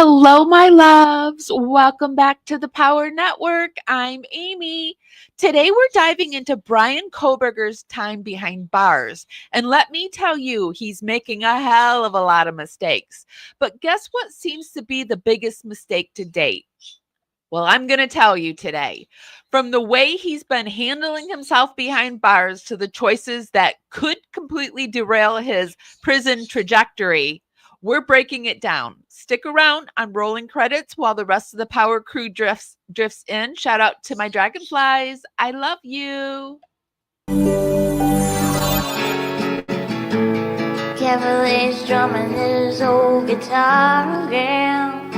Hello, my loves. Welcome back to the Power Network. I'm Amy. Today, we're diving into Bryan Kohberger's time behind bars. And let me tell you, he's making a hell of a lot of mistakes. But guess what seems to be the biggest mistake to date? Well, I'm going to tell you today. From the way he's been handling himself behind bars to the choices that could completely derail his prison trajectory, we're breaking it down. Stick around on rolling credits while the rest of the Power Crew drifts in. Shout out to my Dragonflies. I love you. Cavalier's drumming his old guitar again.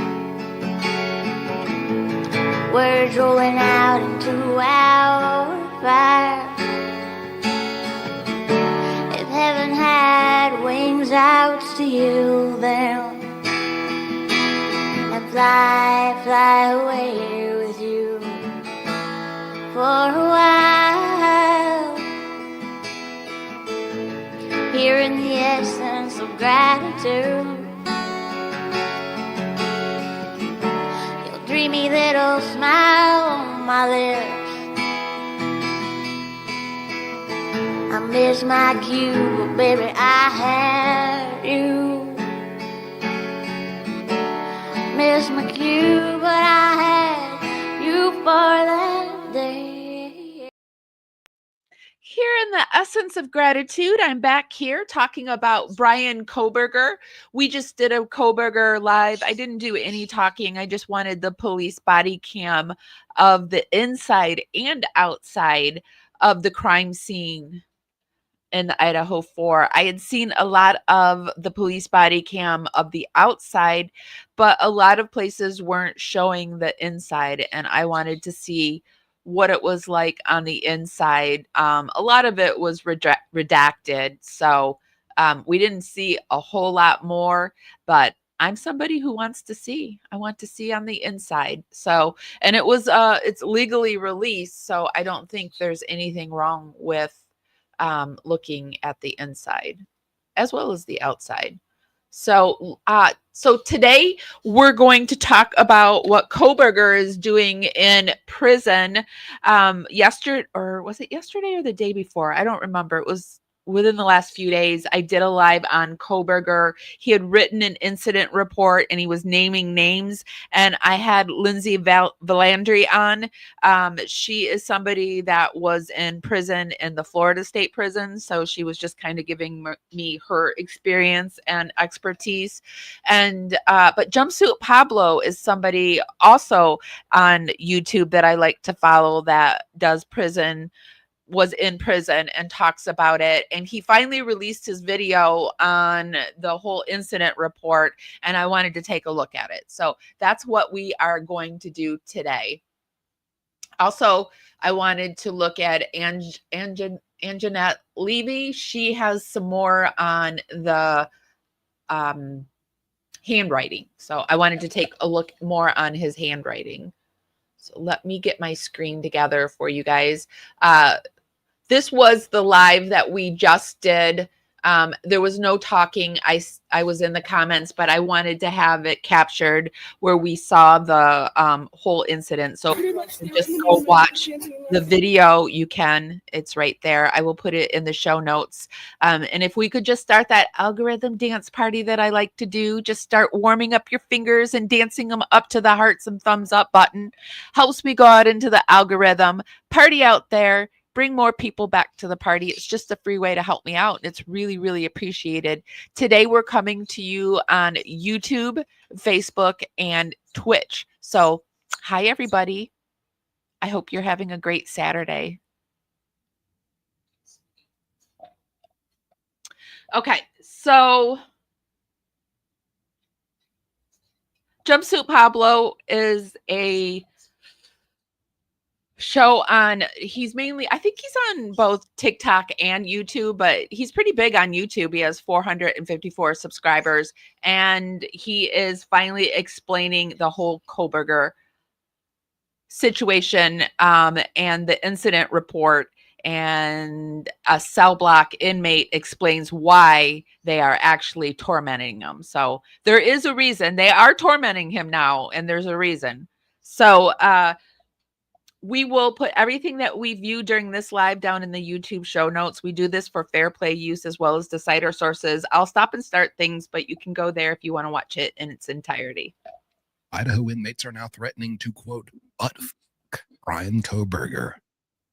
Words rolling out into our fire. If heaven had wings, I would steal them and fly away with you for a while. Hearing the essence of gratitude, your dreamy little smile on my lips. I miss my cue, but baby, I had you. Miss my cue, but I had you for that day. Here in the essence of gratitude, I'm back here talking about Bryan Kohberger. We just did a Kohberger live. I didn't do any talking. I just wanted the police body cam of the inside and outside of the crime scene in Idaho 4. I had seen a lot of the police body cam of the outside, but a lot of places weren't showing the inside, and I wanted to see what it was like on the inside. A lot of it was redacted, so we didn't see a whole lot more, but I'm somebody who wants to see. I want to see on the inside. So, and it was it's legally released, so I don't think there's anything wrong with looking at the inside as well as the outside. So today we're going to talk about what Kohberger is doing in prison. Yesterday, or was it yesterday or the day before? I don't remember. It was within the last few days. I did a live on Kohberger. He had written an incident report and he was naming names. And I had Lindsay Valandry on. She is somebody that was in prison in the Florida State Prison. So she was just kind of giving me her experience and expertise. And but Jumpsuit Pablo is somebody also on YouTube that I like to follow that was in prison and talks about it. And he finally released his video on the whole incident report, and I wanted to take a look at it. So that's what we are going to do today. Also, I wanted to look at Anjanette Levy. She has some more on the handwriting. So I wanted to take a look more on his handwriting. So let me get my screen together for you guys. This was the live that we just did. There was no talking. I was in the comments, but I wanted to have it captured where we saw the whole incident. So just go watch the video. You can. It's right there. I will put it in the show notes. And if we could just start that algorithm dance party that I like to do, just start warming up your fingers and dancing them up to the hearts and thumbs up button. Helps me go out into the algorithm. Party out there. Bring more people back to the party. It's just a free way to help me out. It's really, really appreciated. Today, we're coming to you on YouTube, Facebook, and Twitch. So, hi, everybody. I hope you're having a great Saturday. Okay, so Jumpsuit Pablo is a show on, he's mainly, I think he's on both TikTok and YouTube, but he's pretty big on YouTube. He has 454 subscribers, and he is finally explaining the whole Kohberger situation and the incident report and a cell block inmate explains why they are actually tormenting him. So there is a reason. They are tormenting him now, and there's a reason. So we will put everything that we view during this live down in the YouTube show notes. We do this for fair play use as well as to cite our sources. I'll stop and start things, but you can go there if you want to watch it in its entirety. Idaho inmates are now threatening to, quote, butt Bryan Kohberger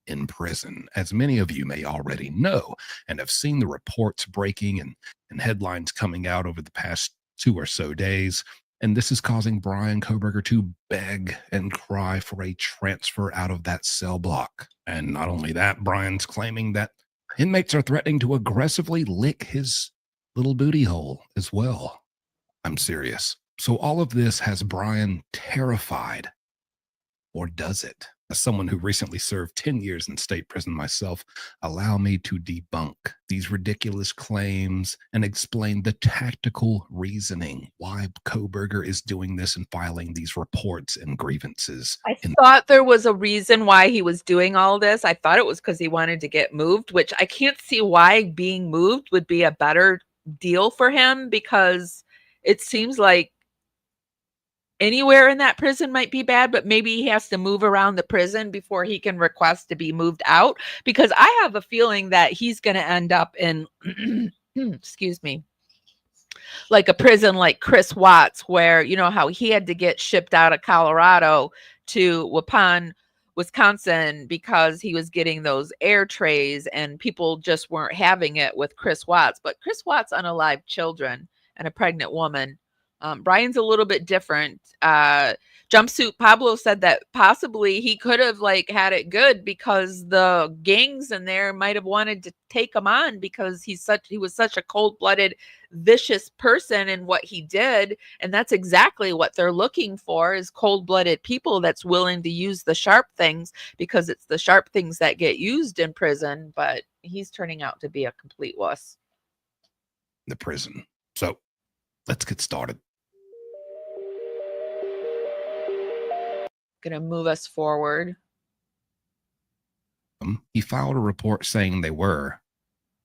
in prison. As many of you may already know and have seen the reports breaking and headlines coming out over the past 2 or so days, and this is causing Bryan Kohberger to beg and cry for a transfer out of that cell block. And not only that, Bryan's claiming that inmates are threatening to aggressively lick his little booty hole as well. I'm serious. So all of this has Bryan terrified, or does it? As someone who recently served 10 years in state prison myself, allow me to debunk these ridiculous claims and explain the tactical reasoning why Kohberger is doing this and filing these reports and grievances. I thought there was a reason why he was doing all this. I thought it was because he wanted to get moved, which I can't see why being moved would be a better deal for him, because it seems like anywhere in that prison might be bad, but maybe he has to move around the prison before he can request to be moved out, because I have a feeling that he's going to end up in, excuse me, like a prison like Chris Watts, where, you know, how he had to get shipped out of Colorado to Waupun, Wisconsin, because he was getting those air trays and people just weren't having it with Chris Watts. But Chris Watts unalived children and a pregnant woman. Bryan's a little bit different. Jumpsuit Pablo said that possibly he could have like had it good because the gangs in there might have wanted to take him on, because he was such a cold-blooded, vicious person in what he did. And that's exactly what they're looking for, is cold-blooded people that's willing to use the sharp things, because it's the sharp things that get used in prison. But he's turning out to be a complete wuss. The prison. So let's get started. Going to move us forward. He filed a report saying they were,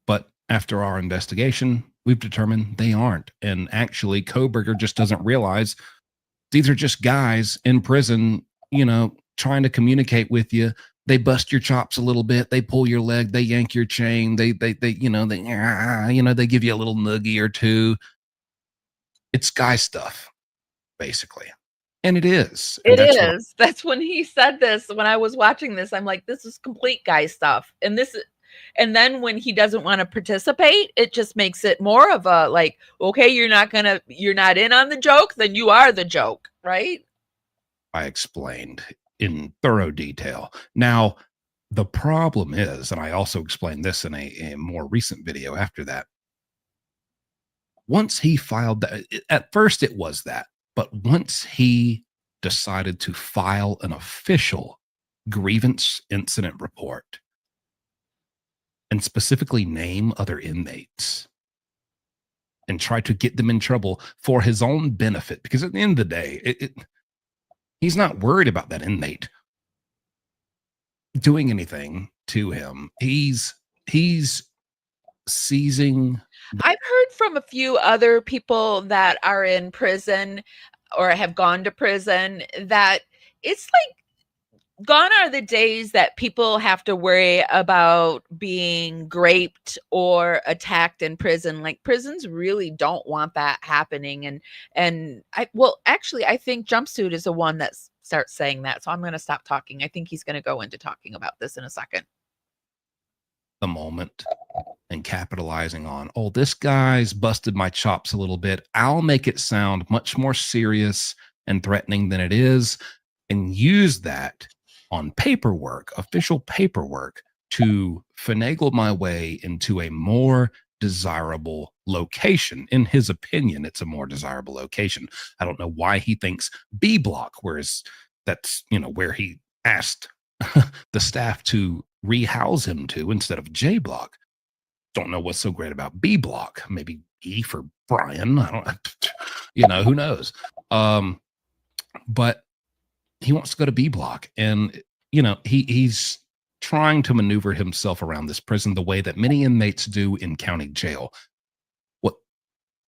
but after our investigation, we've determined they aren't. And actually, Kohberger just doesn't realize these are just guys in prison, you know, trying to communicate with you. They bust your chops a little bit. They pull your leg. They yank your chain. They give you a little noogie or two. It's guy stuff, basically. And it is. It is. That's when he said this. When I was watching this, I'm like, this is complete guy stuff. And then when he doesn't want to participate, it just makes it more of a like, okay, you're not in on the joke, then you are the joke, right? I explained in thorough detail. Now, the problem is, and I also explained this in a more recent video after that, once he filed that, at first it was that, but once he decided to file an official grievance incident report and specifically name other inmates and try to get them in trouble for his own benefit, because at the end of the day, he's not worried about that inmate doing anything to him. He's seizing. I've heard from a few other people that are in prison or have gone to prison that it's like gone are the days that people have to worry about being graped or attacked in prison. Like, prisons really don't want that happening. And I think Jumpsuit is the one that starts saying that. So I'm going to stop talking. I think he's going to go into talking about this in a second. The moment and capitalizing on, oh, this guy's busted my chops a little bit. I'll make it sound much more serious and threatening than it is, and use that on paperwork, official paperwork, to finagle my way into a more desirable location. In his opinion, it's a more desirable location. I don't know why he thinks B block, whereas that's, where he asked the staff to rehouse him to instead of J block. Don't know what's so great about B block. Maybe E for Bryan. I don't, who knows? But he wants to go to B block, and he's trying to maneuver himself around this prison the way that many inmates do in county jail.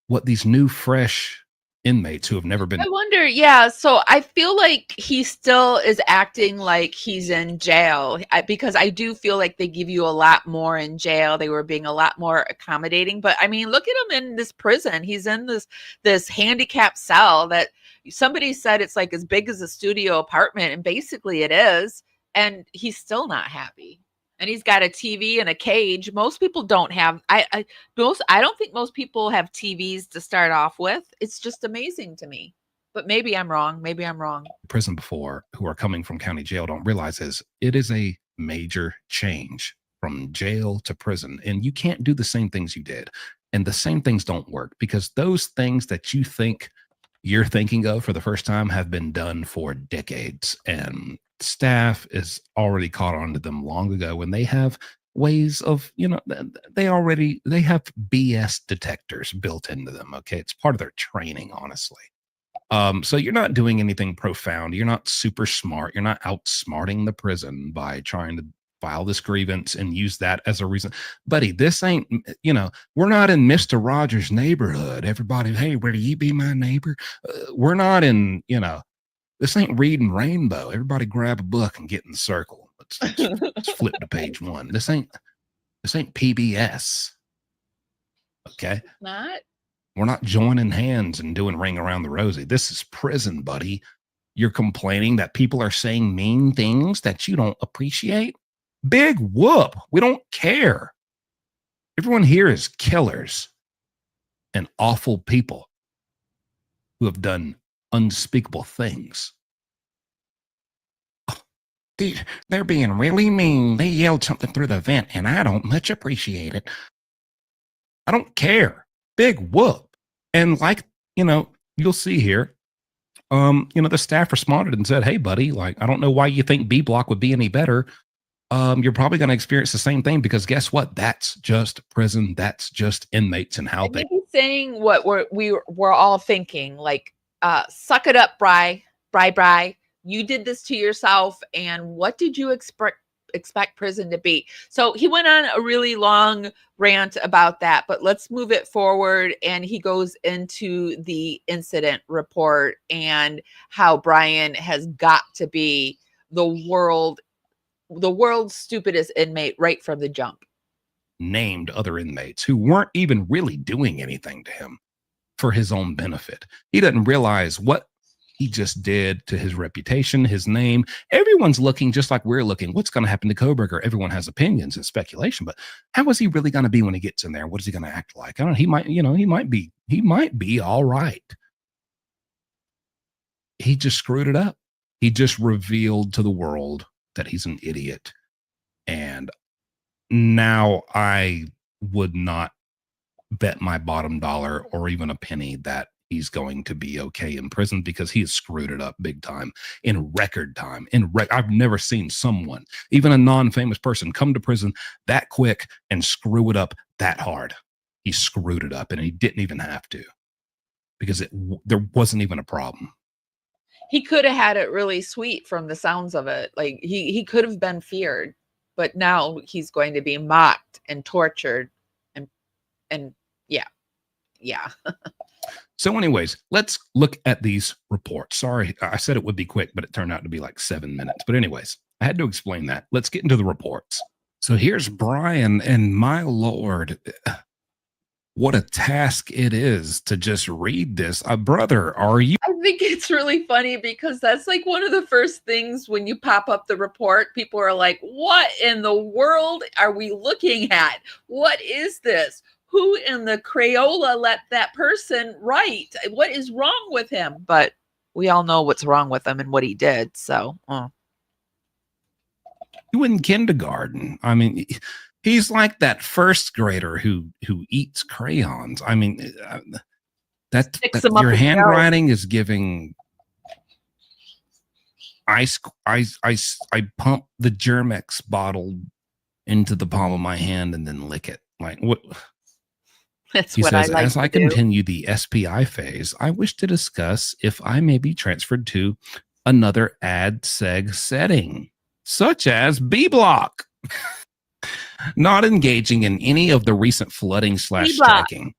What these new, fresh inmates who have never been. I wonder, yeah. So I feel like he still is acting like he's in jail because I do feel like they give you a lot more in jail. They were being a lot more accommodating. But I mean, look at him in this prison. He's in this handicapped cell that somebody said it's like as big as a studio apartment, and basically it is. And he's still not happy. And he's got a TV and a cage. Most people don't have. I don't think most people have TVs to start off with. It's just amazing to me. But maybe I'm wrong. Maybe I'm wrong. Prison before who are coming from county jail don't realize is it is a major change from jail to prison, and you can't do the same things you did, and the same things don't work because those things that you think you're thinking of for the first time have been done for decades, and staff is already caught on to them long ago, and they have ways of, they have BS detectors built into them. Okay. It's part of their training, honestly. So you're not doing anything profound. You're not super smart. You're not outsmarting the prison by trying to file this grievance and use that as a reason. Buddy, this ain't, we're not in Mr. Rogers' neighborhood. Everybody, hey, will you be my neighbor? We're not in, this ain't Reading Rainbow. Everybody grab a book and get in the circle. Let's flip to page 1. This ain't PBS. Okay. We're not joining hands and doing Ring Around the Rosie. This is prison, buddy. You're complaining that people are saying mean things that you don't appreciate? Big whoop. We don't care. Everyone here is killers and awful people who have done unspeakable things. Oh, they're being really mean. They yelled something through the vent, and I don't much appreciate it. I don't care. Big whoop. And like, you'll see here, the staff responded and said, hey, buddy, like, I don't know why you think B block would be any better. You're probably going to experience the same thing because guess what? That's just prison. That's just inmates and how they. He's saying what we're all thinking, like, suck it up, Bry. You did this to yourself, and what did you expect prison to be? So he went on a really long rant about that, but let's move it forward. And he goes into the incident report and how Bryan has got to be the world's stupidest inmate right from the jump. Named other inmates who weren't even really doing anything to him for his own benefit. He doesn't realize what he just did to his reputation, his name. Everyone's looking just like we're looking. What's going to happen to Kohberger? Everyone has opinions and speculation, but how is he really going to be when he gets in there? What is he going to act like? I don't know. He might be all right. He just screwed it up. He just revealed to the world that he's an idiot. And now I would not bet my bottom dollar or even a penny that he's going to be okay in prison because he has screwed it up big time in record time. I've never seen someone, even a non-famous person, come to prison that quick and screw it up that hard. He screwed it up and he didn't even have to because there wasn't even a problem. He could have had it really sweet from the sounds of it. Like he could have been feared, but now he's going to be mocked and tortured and yeah. So anyways, let's look at these reports. Sorry, I said it would be quick, but it turned out to be like 7 minutes. But anyways, I had to explain that. Let's get into the reports. So here's Bryan, and my Lord, what a task it is to just read this. Brother, are you? I think it's really funny because that's like one of the first things when you pop up the report, people are like, what in the world are we looking at? What is this? Who in the Crayola let that person write? What is wrong with him? But we all know what's wrong with him and what he did. So, You in kindergarten. I mean, he's like that first grader who eats crayons. I mean, your handwriting is giving. I pump the Germex bottle into the palm of my hand and then lick it. Like what? That's he what says, I like as I to do. continue the SPI phase, I wish to discuss if I may be transferred to another ad seg setting. such as B block, not engaging in any of the recent flooding / striking.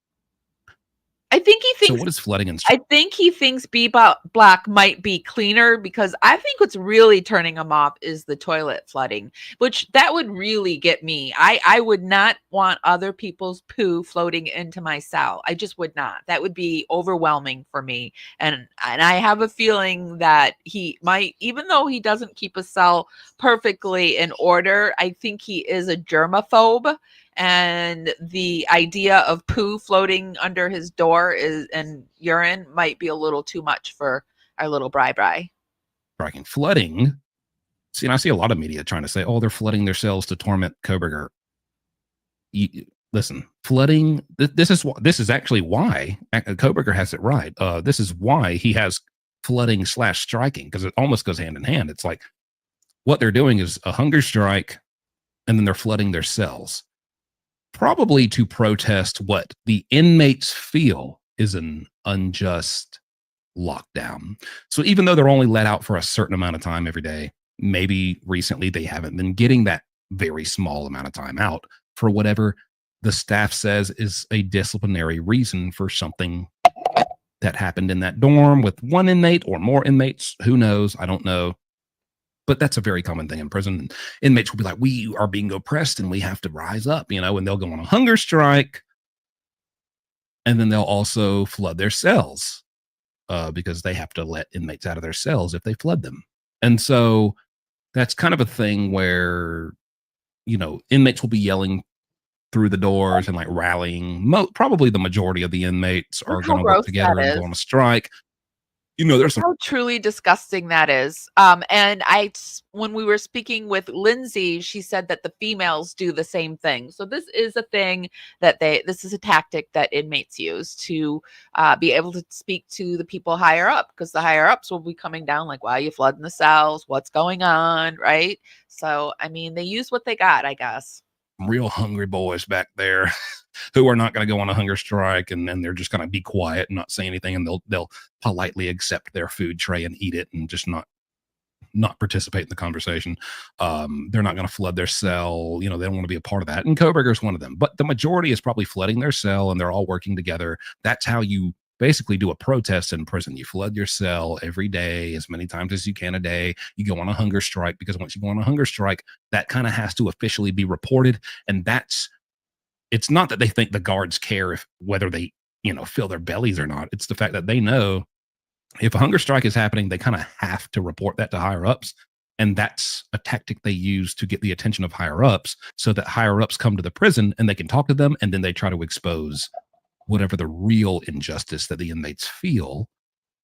I think he thinks. So what is flooding and I think he thinks B block might be cleaner, because I think what's really turning him off is the toilet flooding, which that would really get me. I would not want other people's poo floating into my cell. I just would not. That would be overwhelming for me. And I have a feeling that he might, even though he doesn't keep a cell perfectly in order, I think he is a germaphobe. And the idea of poo floating under his door and urine might be a little too much for our little Bri. Striking. Flooding. See, and I see a lot of media trying to say, oh, they're flooding their cells to torment Kohberger. Listen, flooding. This is actually why Kohberger has it right. This is why he has flooding / striking, because it almost goes hand in hand. It's like what they're doing is a hunger strike, and then they're flooding their cells, probably to protest what the inmates feel is an unjust lockdown. So even though they're only let out for a certain amount of time every day, maybe recently they haven't been getting that very small amount of time out for whatever the staff says is a disciplinary reason for something that happened in that dorm with one inmate or more inmates. Who knows? I don't know. But that's a very common thing in prison. Inmates will be like, we are being oppressed and we have to rise up, and they'll go on a hunger strike. And then they'll also flood their cells because they have to let inmates out of their cells if they flood them. And so that's kind of a thing where, inmates will be yelling through the doors and like rallying. Probably the majority of the inmates are going to work together and go on a strike. There's how truly disgusting that is. And when we were speaking with Lindsay, she said that the females do the same thing. So this is a thing this is a tactic that inmates use to be able to speak to the people higher up, because the higher ups will be coming down like, why are you flooding the cells? What's going on? Right. So, they use what they got, I guess. Real hungry boys back there who are not going to go on a hunger strike, and then they're just going to be quiet and not say anything, and they'll politely accept their food tray and eat it and just not participate in the conversation. They're not going to flood their cell. They don't want to be a part of that. And Kohberger's one of them, but the majority is probably flooding their cell, and they're all working together. That's how you basically do a protest in prison. You flood your cell every day, as many times as you can a day. You go on a hunger strike, because once you go on a hunger strike, that kind of has to officially be reported. And it's not that they think the guards care whether they, fill their bellies or not. It's the fact that they know if a hunger strike is happening, they kind of have to report that to higher ups. And that's a tactic they use to get the attention of higher ups, so that higher ups come to the prison and they can talk to them, and then they try to expose whatever the real injustice that the inmates feel,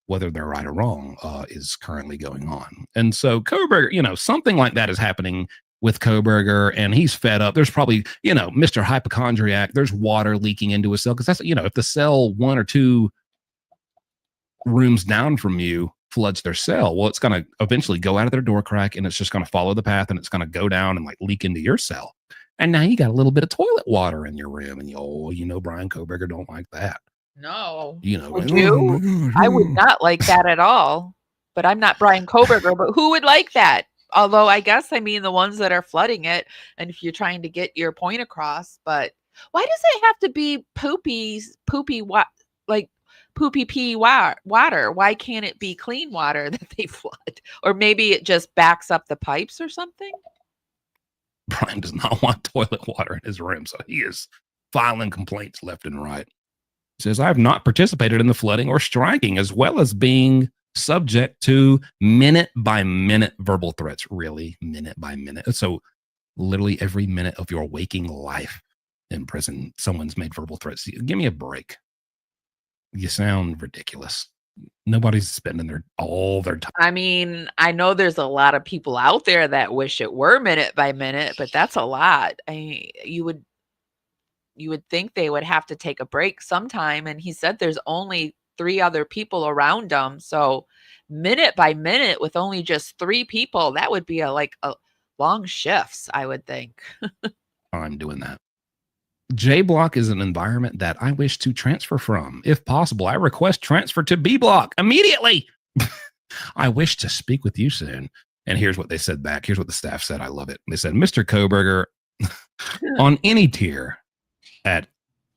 whether they're right or wrong, is currently going on. And so Kohberger, something like that is happening with Kohberger, and he's fed up. There's probably, Mr. Hypochondriac, there's water leaking into his cell, because that's, if the cell 1 or 2 rooms down from you floods their cell, well, it's going to eventually go out of their door crack, and it's just going to follow the path, and it's going to go down and like leak into your cell. And now you got a little bit of toilet water in your room, and Bryan Kohberger don't like that. No. Would you? I would not like that at all. But I'm not Bryan Kohberger, but who would like that? Although I guess, the ones that are flooding it, and if you're trying to get your point across, but why does it have to be poopy pee water? Why can't it be clean water that they flood? Or maybe it just backs up the pipes or something? Bryan does not want toilet water in his room, so he is filing complaints left and right. He says, I have not participated in the flooding or striking, as well as being subject to minute-by-minute verbal threats. Really? Minute by minute? So literally every minute of your waking life in prison, someone's made verbal threats. Give me a break. You sound ridiculous. Nobody's spending all their time. I know there's a lot of people out there that wish it were minute by minute, but that's a lot. You would think they would have to take a break sometime. And he said there's only 3 other people around him. So minute by minute with only just 3 people, that would be a long shifts, I would think. I'm doing that. J block is an environment that I wish to transfer from. If possible, I request transfer to B block immediately. I wish to speak with you soon. And here's what they said back. Here's what the staff said. I love it. They said, Mr. Kohberger, on any tier at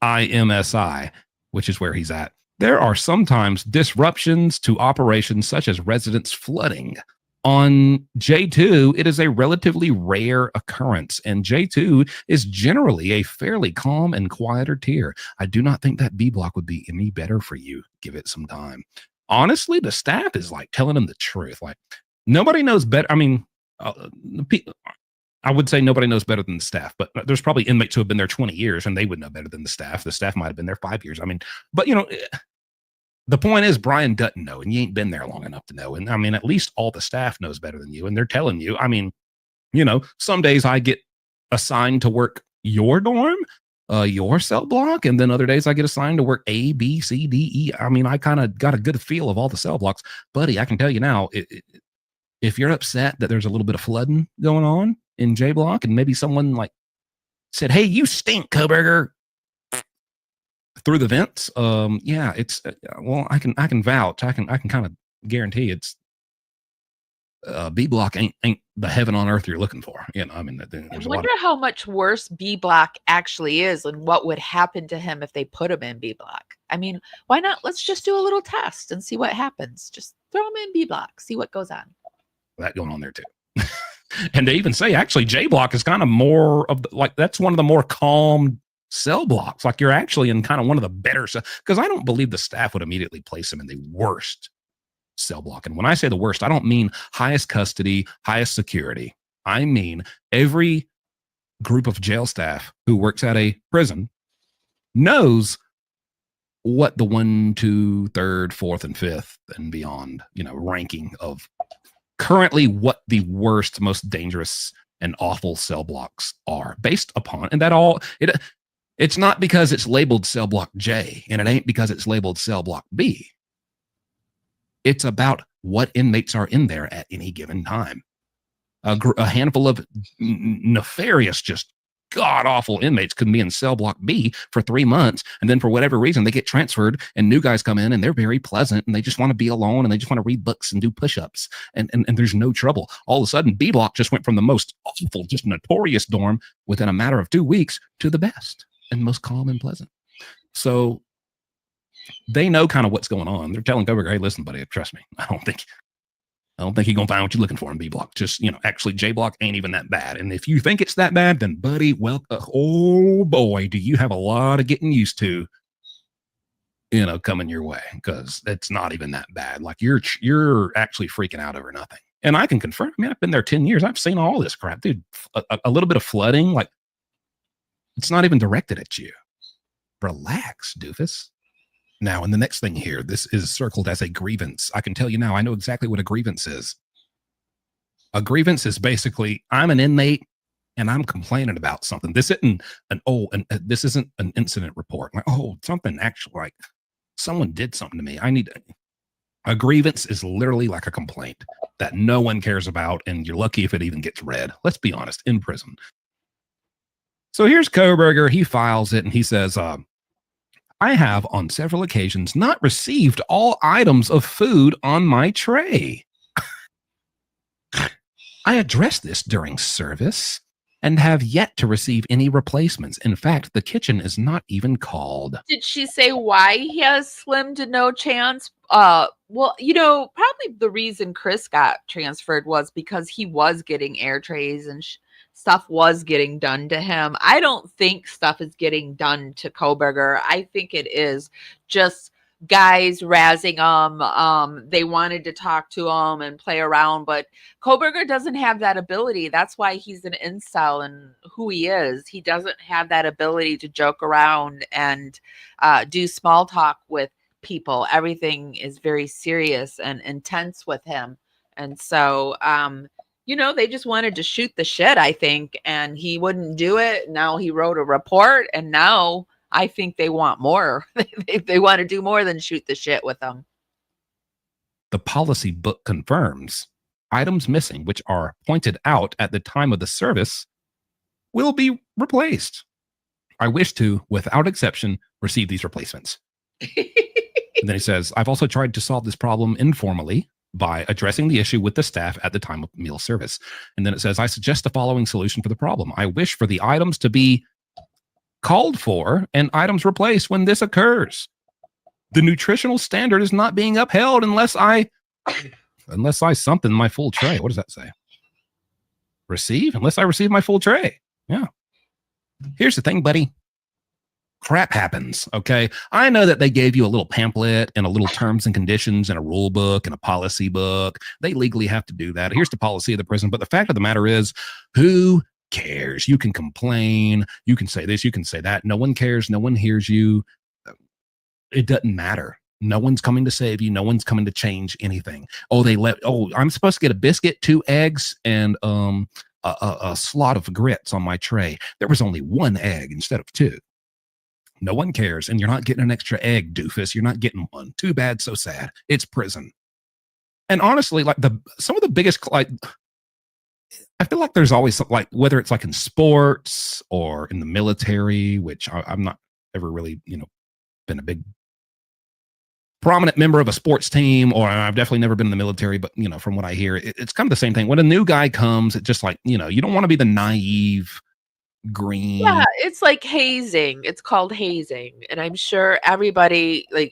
IMSI, which is where he's at, there are sometimes disruptions to operations such as residents flooding. On J2, it is a relatively rare occurrence, and J2 is generally a fairly calm and quieter tier. I do not think that B block would be any better for you. Give it some time. Honestly, the staff is like telling them the truth. Like, nobody knows better. I mean, I would say nobody knows better than the staff, but there's probably inmates who have been there 20 years and they would know better than the staff. The staff might have been there 5 years. I mean, but you know, the point is Bryan doesn't know, and you ain't been there long enough to know. And I mean, at least all the staff knows better than you, and they're telling you. I mean, you know, some days I get assigned to work your dorm, your cell block, and then other days I get assigned to work A, B, C, D, E. I mean, I kind of got a good feel of all the cell blocks. Buddy, I can tell you now, if you're upset that there's a little bit of flooding going on in J block, and maybe someone like said, "Hey, you stink, Kohberger," through the vents, yeah, it's well, I can vouch, I can kind of guarantee it's B block ain't the heaven on earth you're looking for. You know, I mean, I wonder how much worse B block actually is, and what would happen to him if they put him in B block. I mean, why not? Let's just do a little test and see what happens. Just throw him in B block, see what goes on. That going on there too. And they even say actually J block is kind of more of the, like, that's one of the more calm cell blocks. Like, you're actually in kind of one of the better, because I don't believe the staff would immediately place him in the worst cell block. And when I say the worst, I don't mean highest custody, highest security. I mean every group of jail staff who works at a prison knows what the 1, 2, 3rd, 4th, and 5th and beyond, you know, ranking of currently what the worst, most dangerous and awful cell blocks are based upon. And that all, it's not because it's labeled cell block J, and it ain't because it's labeled cell block B. It's about what inmates are in there at any given time. A handful of nefarious, just god-awful inmates could be in cell block B for 3 months, and then for whatever reason, they get transferred, and new guys come in, and they're very pleasant, and they just want to be alone, and they just want to read books and do push-ups, and there's no trouble. All of a sudden, B block just went from the most awful, just notorious dorm within a matter of 2 weeks to the best and most calm and pleasant. So they know kind of what's going on. They're telling Kohberger, "Hey, listen, buddy, trust me. I don't think you're gonna find what you're looking for in B block. Just, you know, actually J block ain't even that bad. And if you think it's that bad, then buddy, well, oh boy, do you have a lot of getting used to, you know, coming your way, because it's not even that bad. Like, you're actually freaking out over nothing." And I can confirm. I mean, I've been there 10 years. I've seen all this crap, dude. A little bit of flooding, like, it's not even directed at you. Relax, doofus. Now, and the next thing here, this is circled as a grievance. I can tell you now, I know exactly what a grievance is. A grievance is basically, I'm an inmate and I'm complaining about something. This isn't this isn't an incident report. Like, oh, something actually, like someone did something to me. A grievance is literally like a complaint that no one cares about, and you're lucky if it even gets read. Let's be honest, in prison. So here's Kohberger. He files it and he says, "I have on several occasions not received all items of food on my tray. I addressed this during service and have yet to receive any replacements. In fact, the kitchen is not even called." Did she say why he has slim to no chance? Well, you know, probably the reason Chris got transferred was because he was getting air trays and stuff was getting done to him. I don't think stuff is getting done to Kohberger. I think it is just guys razzing him. They wanted to talk to him and play around, but Kohberger doesn't have that ability. That's why he's an incel and who he is. He doesn't have that ability to joke around and do small talk with people. Everything is very serious and intense with him. And so, you know, they just wanted to shoot the shit, I think, and he wouldn't do it. Now he wrote a report, and now I think they want more. They want to do more than shoot the shit with them. The policy book confirms items missing, which are pointed out at the time of the service, will be replaced. I wish to, without exception, receive these replacements. And then he says, "I've also tried to solve this problem informally by addressing the issue with the staff at the time of meal service. And then it says, I suggest the following solution for the problem. I wish for the items to be called for and items replaced when this occurs. The nutritional standard is not being upheld unless I something my full tray. What does that say? Receive? Unless I receive my full tray. Yeah. Here's the thing, buddy. Crap happens. Okay. I know that they gave you a little pamphlet and a little terms and conditions and a rule book and a policy book. They legally have to do that. Here's the policy of the prison. But the fact of the matter is, who cares? You can complain. You can say this. You can say that. No one cares. No one hears you. It doesn't matter. No one's coming to save you. No one's coming to change anything. I'm supposed to get a biscuit, 2 eggs, and a slot of grits on my tray. There was only 1 egg instead of 2. No one cares, and you're not getting an extra egg, doofus. You're not getting one. Too bad, so sad. It's prison. And honestly, like some of the biggest, like, I feel like there's always like, whether it's like in sports or in the military, which I'm not ever really, been a big prominent member of a sports team, or I've definitely never been in the military, but from what I hear, it's kind of the same thing. When a new guy comes, it's just like, you don't want to be the naive green. Yeah, it's like hazing. It's called hazing. And I'm sure everybody, like,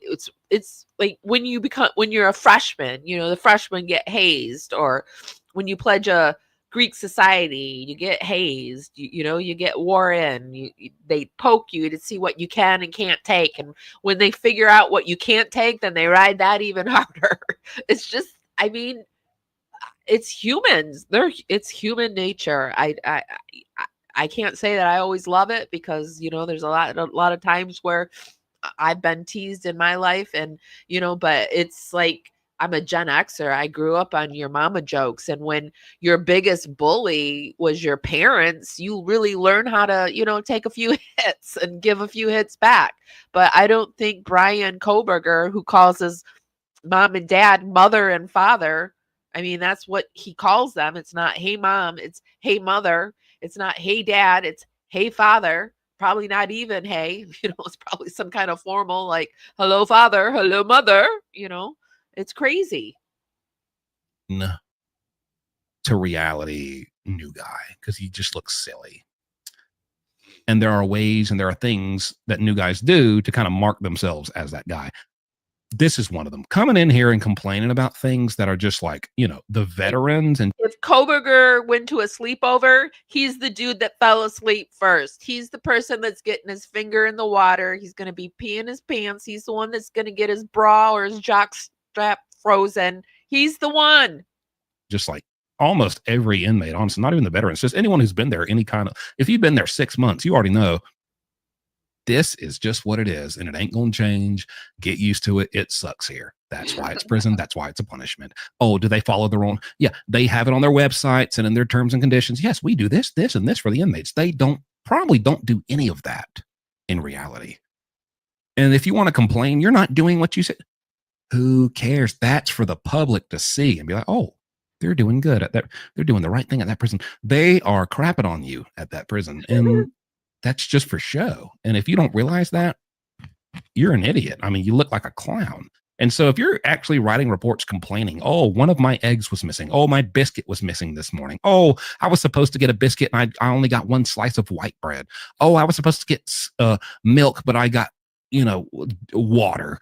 it's like when you're a freshman, the freshmen get hazed, or when you pledge a Greek society, you get hazed, you get wore in, they poke you to see what you can and can't take. And when they figure out what you can't take, then they ride that even harder. It's just, I mean, it's humans. It's human nature. I can't say that I always love it, because, there's a lot of times where I've been teased in my life, and, but it's like, I'm a Gen Xer. I grew up on your mama jokes. And when your biggest bully was your parents, you really learn how to, take a few hits and give a few hits back. But I don't think Bryan Kohberger, who calls his mom and dad mother and father, I mean, that's what he calls them. It's not, hey, mom, it's hey, mother. It's not, hey, dad, it's hey, father. Probably not even, hey, it's probably some kind of formal, like, hello, father, hello, mother, It's crazy. To reality new guy, because he just looks silly. And there are ways and there are things that new guys do to kind of mark themselves as that guy. This is one of them. Coming in here and complaining about things that are just like, the veterans. And if Kohberger went to a sleepover, he's the dude that fell asleep first. He's the person that's getting his finger in the water. He's going to be peeing his pants. He's the one that's going to get his bra or his jock strap frozen. He's the one. Just like almost every inmate, honestly, not even the veterans, just anyone who's been there, if you've been there 6 months, you already know this is just what it is, and it ain't going to change. Get used to it. It sucks here. That's why it's prison. That's why it's a punishment. Oh, do they follow their own? Yeah, they have it on their websites and in their terms and conditions. Yes, we do this, and this for the inmates. They probably don't do any of that in reality. And if you want to complain, you're not doing what you said. Who cares? That's for the public to see and be like, oh, they're doing good at that. They're doing the right thing at that prison. They are crapping on you at that prison. And that's just for show. And if you don't realize that, you're an idiot. I mean, you look like a clown. And so if you're actually writing reports complaining, oh, one of my eggs was missing. Oh, my biscuit was missing this morning. Oh, I was supposed to get a biscuit and I only got 1 slice of white bread. Oh, I was supposed to get milk, but I got, water.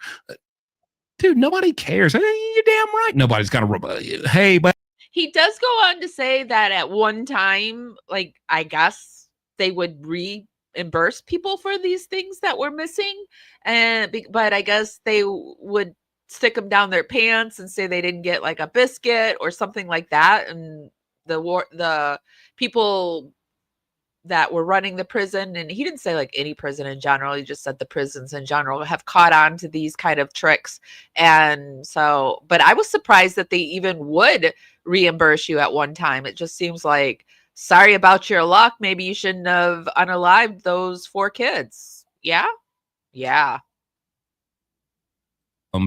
Dude, nobody cares. Hey, you're damn right. Nobody's got to, hey, but. He does go on to say that at one time, like, I guess they would reimburse people for these things that were missing. But I guess they would stick them down their pants and say they didn't get like a biscuit or something like that. And the people that were running the prison, and he didn't say like any prison in general, he just said the prisons in general have caught on to these kind of tricks. And so, but I was surprised that they even would reimburse you at one time. It just seems like, sorry about your luck, maybe you shouldn't have unalived those 4 kids. Yeah.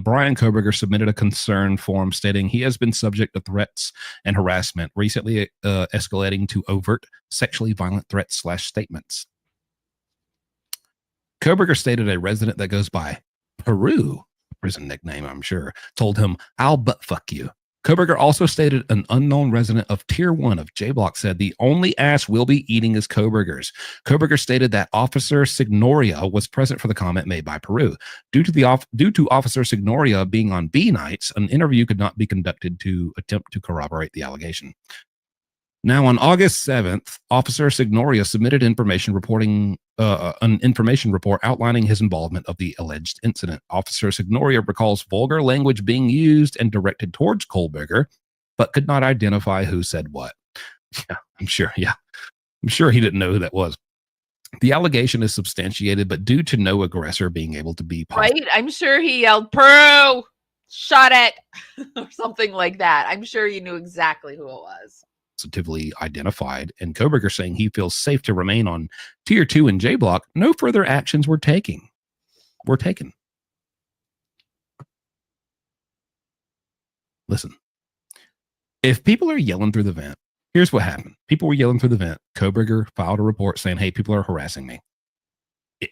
Bryan Kohberger submitted a concern form stating he has been subject to threats and harassment, recently escalating to overt sexually violent threats / statements. Kohberger stated a resident that goes by Peru, prison nickname, I'm sure, told him, I'll butt fuck you. Kohberger also stated an unknown resident of Tier 1 of J Block said the only ass we'll be eating is Kohberger's. Kohberger stated that Officer Signoria was present for the comment made by Peru. Due to Officer Signoria being on B nights, an interview could not be conducted to attempt to corroborate the allegation. Now, on August 7th, Officer Signoria submitted an information report outlining his involvement of the alleged incident. Officer Signoria recalls vulgar language being used and directed towards Kohberger, but could not identify who said what. Yeah, I'm sure he didn't know who that was. The allegation is substantiated, but due to no aggressor being able to be right, I'm sure he yelled, "Peru, shut it," or something like that. I'm sure you knew exactly who it was. Positively identified, and Kohberger saying he feels safe to remain on Tier 2 in J Block. No further actions were taken. Listen, if people are yelling through the vent, here's what happened. People were yelling through the vent. Kohberger filed a report saying, hey, people are harassing me.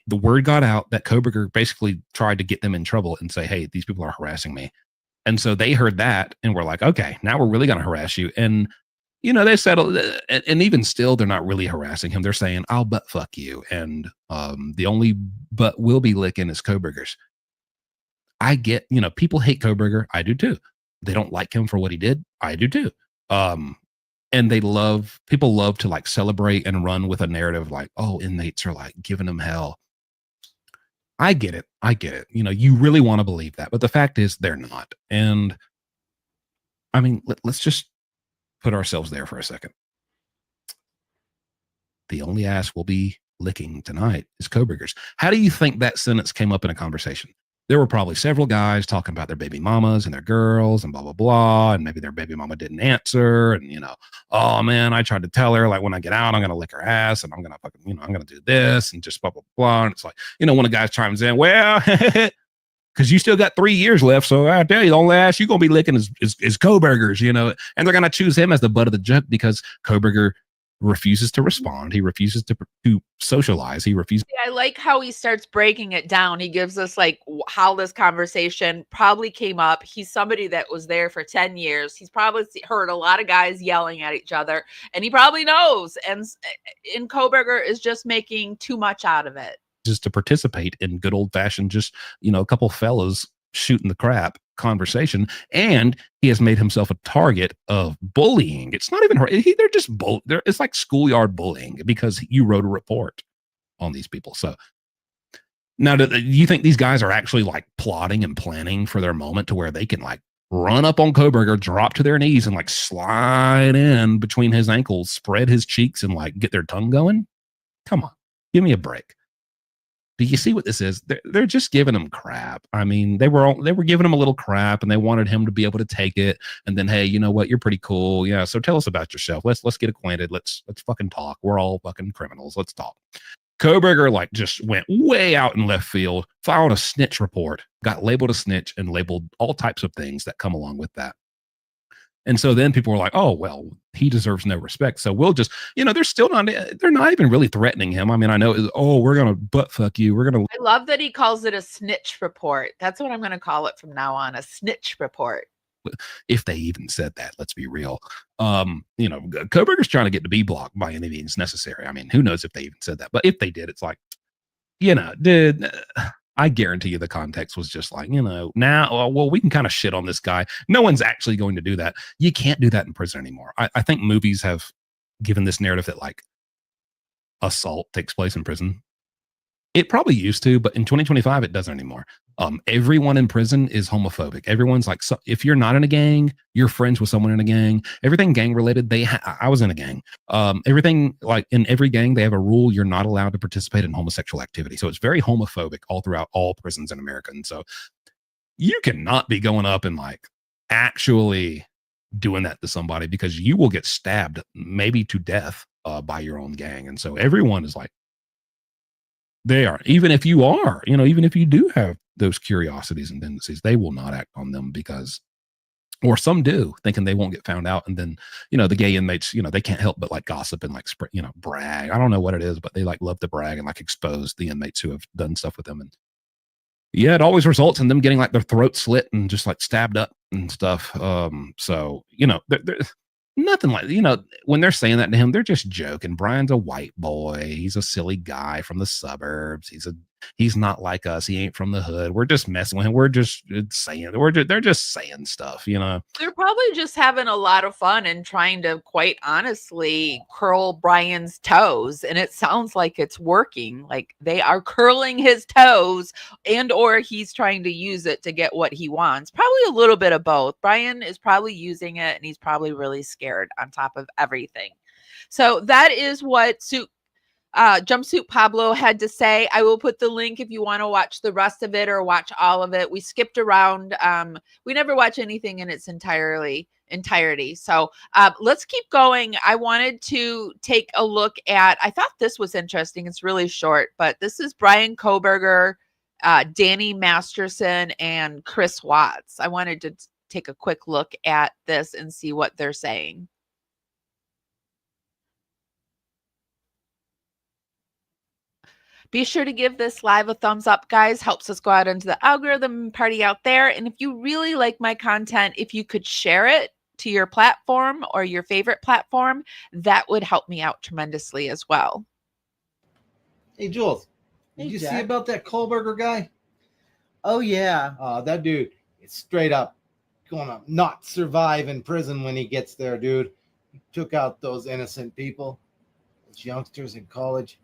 The word got out that Kohberger basically tried to get them in trouble and say, hey, these people are harassing me. And so they heard that and were like, okay, now we're really going to harass you. And they settled, and even still, they're not really harassing him. They're saying, I'll butt fuck you. And the only butt we'll be licking is Kohberger's. I get, people hate Kohberger. I do too. They don't like him for what he did. I do too. And people love to like celebrate and run with a narrative like, oh, inmates are like giving him hell. I get it. You really want to believe that. But the fact is they're not. And I mean, let's just put ourselves there for a second. The only ass we'll be licking tonight is Kohberger's. How do you think that sentence came up in a conversation? There were probably several guys talking about their baby mamas and their girls and blah, blah, blah. And maybe their baby mama didn't answer. And, oh man, I tried to tell her, like, when I get out, I'm going to lick her ass and I'm going to fucking, I'm going to do this and just blah, blah, blah. And it's like, when a guy chimes in, well, because you still got 3 years left. So I tell you, the only ass you're going to be licking is Kohberger's, and they're going to choose him as the butt of the joke because Kohberger refuses to respond. He refuses to socialize. He refuses. I like how he starts breaking it down. He gives us like how this conversation probably came up. He's somebody that was there for 10 years. He's probably heard a lot of guys yelling at each other and he probably knows. And Kohberger is just making too much out of it. Just to participate in good old fashioned, just, a couple fellas shooting the crap conversation. And he has made himself a target of bullying. It's not even, they're just, it's like schoolyard bullying because you wrote a report on these people. So now, do you think these guys are actually like plotting and planning for their moment to where they can like run up on Kohberger, drop to their knees and like slide in between his ankles, spread his cheeks and like get their tongue going? Come on, give me a break. Do you see what this is? They're just giving him crap. I mean, they were giving him a little crap and they wanted him to be able to take it. And then, hey, you know what? You're pretty cool. Yeah. So tell us about yourself. Let's get acquainted. Let's fucking talk. We're all fucking criminals. Let's talk. Kohberger like just went way out in left field, filed a snitch report, got labeled a snitch and labeled all types of things that come along with that. And so then people were like, oh, well, he deserves no respect. So we'll just, they're not even really threatening him. I mean, I know, we're going to butt fuck you. I love that he calls it a snitch report. That's what I'm going to call it from now on, a snitch report. If they even said that, let's be real. Kohberger's trying to get to B block by any means necessary. I mean, who knows if they even said that, but if they did, it's like, dude, I guarantee you the context was just like, now, well, we can kind of shit on this guy. No one's actually going to do that. You can't do that in prison anymore. I think movies have given this narrative that like assault takes place in prison. It probably used to, but in 2025, it doesn't anymore. Everyone in prison is homophobic. Everyone's like, so if you're not in a gang, you're friends with someone in a gang. Everything gang related. I was in a gang. Everything like in every gang, they have a rule. You're not allowed to participate in homosexual activity. So it's very homophobic all throughout all prisons in America. And so you cannot be going up and like actually doing that to somebody because you will get stabbed maybe to death by your own gang. And so everyone is like, they are, even if you are, even if you do have those curiosities and tendencies, they will not act on them because, or some do, thinking they won't get found out. And then, the gay inmates, they can't help but like gossip and like, brag. I don't know what it is, but they like love to brag and like expose the inmates who have done stuff with them. And Yeah, it always results in them getting like their throat slit and just like stabbed up and stuff. So they're nothing like, when they're saying that to him, they're just joking. Brian's a white boy. He's a silly guy from the suburbs. He's not like us. He ain't from the hood. We're just messing with him. We're just saying they're just saying stuff, They're probably just having a lot of fun and trying to, quite honestly, curl Brian's toes. And it sounds like it's working. Like they are curling his toes, and or he's trying to use it to get what he wants. Probably a little bit of both. Brian is probably using it, and he's probably really scared on top of everything. So that is what Jumpsuit Pablo had to say. I will put the link if you want to watch the rest of it or watch all of it. We skipped around. We never watch anything in its entirety. So let's keep going. I wanted to take a look at, I thought this was interesting. It's really short, but this is Bryan Kohberger, Danny Masterson, and Chris Watts. I wanted to take a quick look at this and see what they're saying. Be sure to give this live a thumbs up, guys. Helps us go out into the algorithm party out there. And if you really like my content, if you could share it to your platform or your favorite platform, that would help me out tremendously as well. Hey, Jules, did you see about that Kohberger guy? Oh, yeah. That dude is straight up gonna not survive in prison when he gets there, dude. He took out those innocent people, those youngsters in college.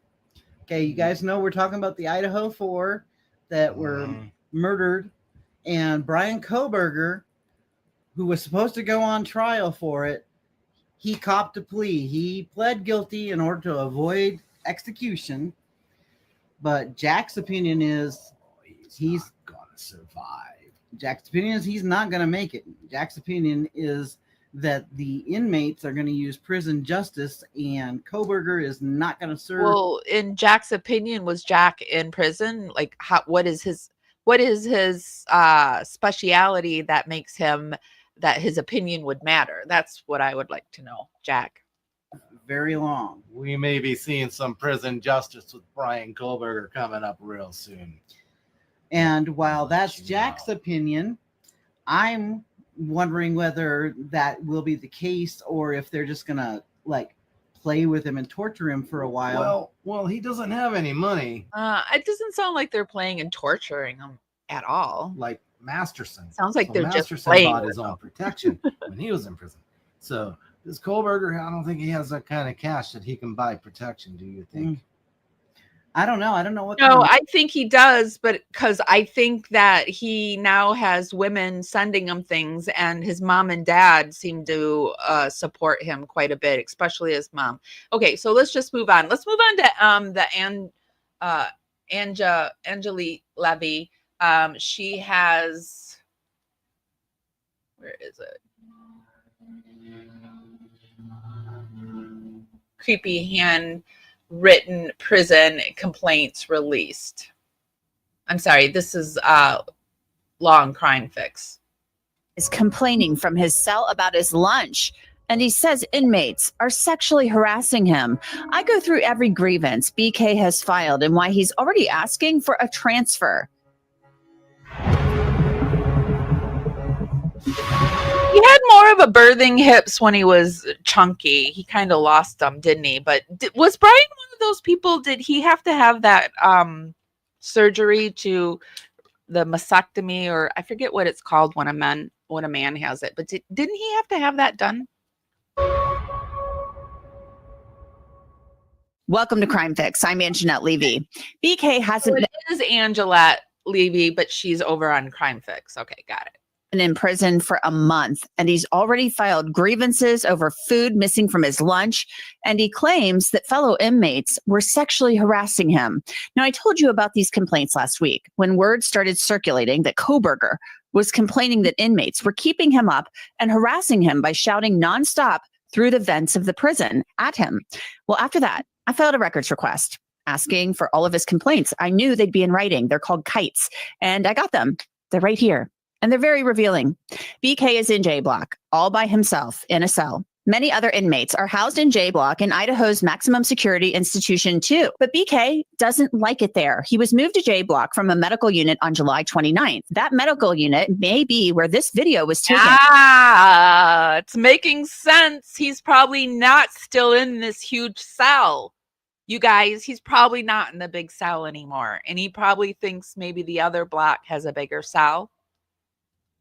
Okay, you guys know we're talking about the Idaho 4 that were murdered, and Bryan Kohberger, who was supposed to go on trial for it, he copped a plea. He pled guilty in order to avoid execution, but Jack's opinion is he's not gonna survive. Jack's opinion is he's not gonna make it. Jack's opinion is that the inmates are going to use prison justice, and Kohberger is not going to serve. Well, in Jack's opinion, was Jack in prison? Like, what is his speciality that makes him that his opinion would matter? That's what I would like to know, Jack. Very long. We may be seeing some prison justice with Bryan Kohberger coming up real soon. And while that's Jack's opinion, I'm wondering whether that will be the case or if they're just gonna like play with him and torture him for a while. Well, he doesn't have any money. It doesn't sound like they're playing and torturing him at all. Like Masterson. Sounds like they're Masterson just playing bought his own protection when he was in prison. So this Kohberger, I don't think he has that kind of cash that he can buy protection. Do you think? I don't know. I don't know what. No, I think he does, but because I think that he now has women sending him things, and his mom and dad seem to support him quite a bit, especially his mom. Okay, so let's just move on. Let's move on to Angelique Levy. She has, where is it? Creepy handwritten prison complaints released. I'm sorry, this is Long Crime Fix. Is complaining from his cell about his lunch, and he says inmates are sexually harassing him. I go through every grievance BK has filed and why he's already asking for a transfer. He had more of a birthing hips when he was chunky. He kind of lost them, didn't he? But was Brian one of those people? Did he have to have that surgery to the mastectomy, or I forget what it's called when a man has it? But didn't he have to have that done? Welcome to Crime Fix. I'm Anjanette Levy. BK hasn't It is Angelette Levy, but she's over on Crime Fix. Okay, got it. in prison for a month, and he's already filed grievances over food missing from his lunch, and he claims that fellow inmates were sexually harassing him. Now, I told you about these complaints last week when word started circulating that Kohberger was complaining that inmates were keeping him up and harassing him by shouting nonstop through the vents of the prison at him. Well, after that, I filed a records request asking for all of his complaints. I knew they'd be in writing. They're called kites, and I got them. They're right here. And they're very revealing. BK is in J Block, all by himself in a cell. Many other inmates are housed in J Block in Idaho's maximum security institution too. But BK doesn't like it there. He was moved to J Block from a medical unit on July 29th. That medical unit may be where this video was taken. Ah, it's making sense. He's probably not still in this huge cell. You guys, he's probably not in the big cell anymore. And he probably thinks maybe the other block has a bigger cell.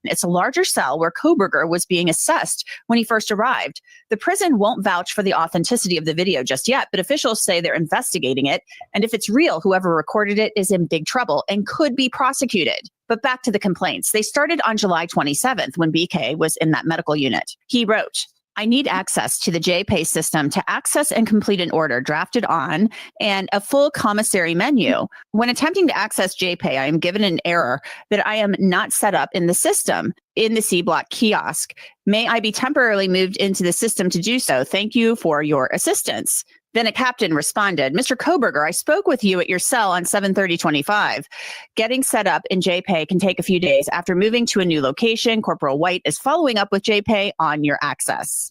It's a larger cell where Kohberger was being assessed when he first arrived. The prison won't vouch for the authenticity of the video just yet, but officials say they're investigating it. And if it's real, whoever recorded it is in big trouble and could be prosecuted. But back to the complaints. They started on July 27th when BK was in that medical unit. He wrote, I need access to the JPay system to access and complete an order drafted on and a full commissary menu. When attempting to access JPay, I am given an error that I am not set up in the system in the C Block kiosk. May I be temporarily moved into the system to do so? Thank you for your assistance. Then a captain responded, Mr. Kohberger, I spoke with you at your cell on 7/30/25. Getting set up in JPay can take a few days. After moving to a new location, Corporal White is following up with JPay on your access.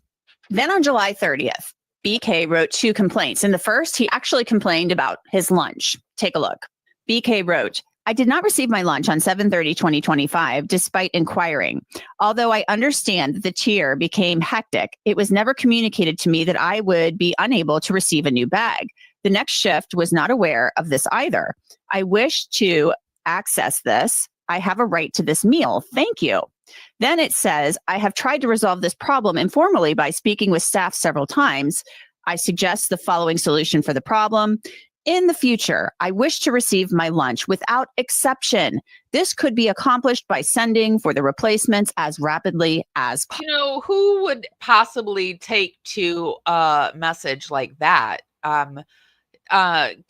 Then on July 30th, BK wrote 2 complaints. In the first, he actually complained about his lunch. Take a look. BK wrote, I did not receive my lunch on 7/30/2025, despite inquiring. Although I understand that the tier became hectic, it was never communicated to me that I would be unable to receive a new bag. The next shift was not aware of this either. I wish to access this. I have a right to this meal. Thank you. Then it says, I have tried to resolve this problem informally by speaking with staff several times. I suggest the following solution for the problem. In the future, I wish to receive my lunch without exception. This could be accomplished by sending for the replacements as rapidly as possible. You know, who would possibly take to a message like that?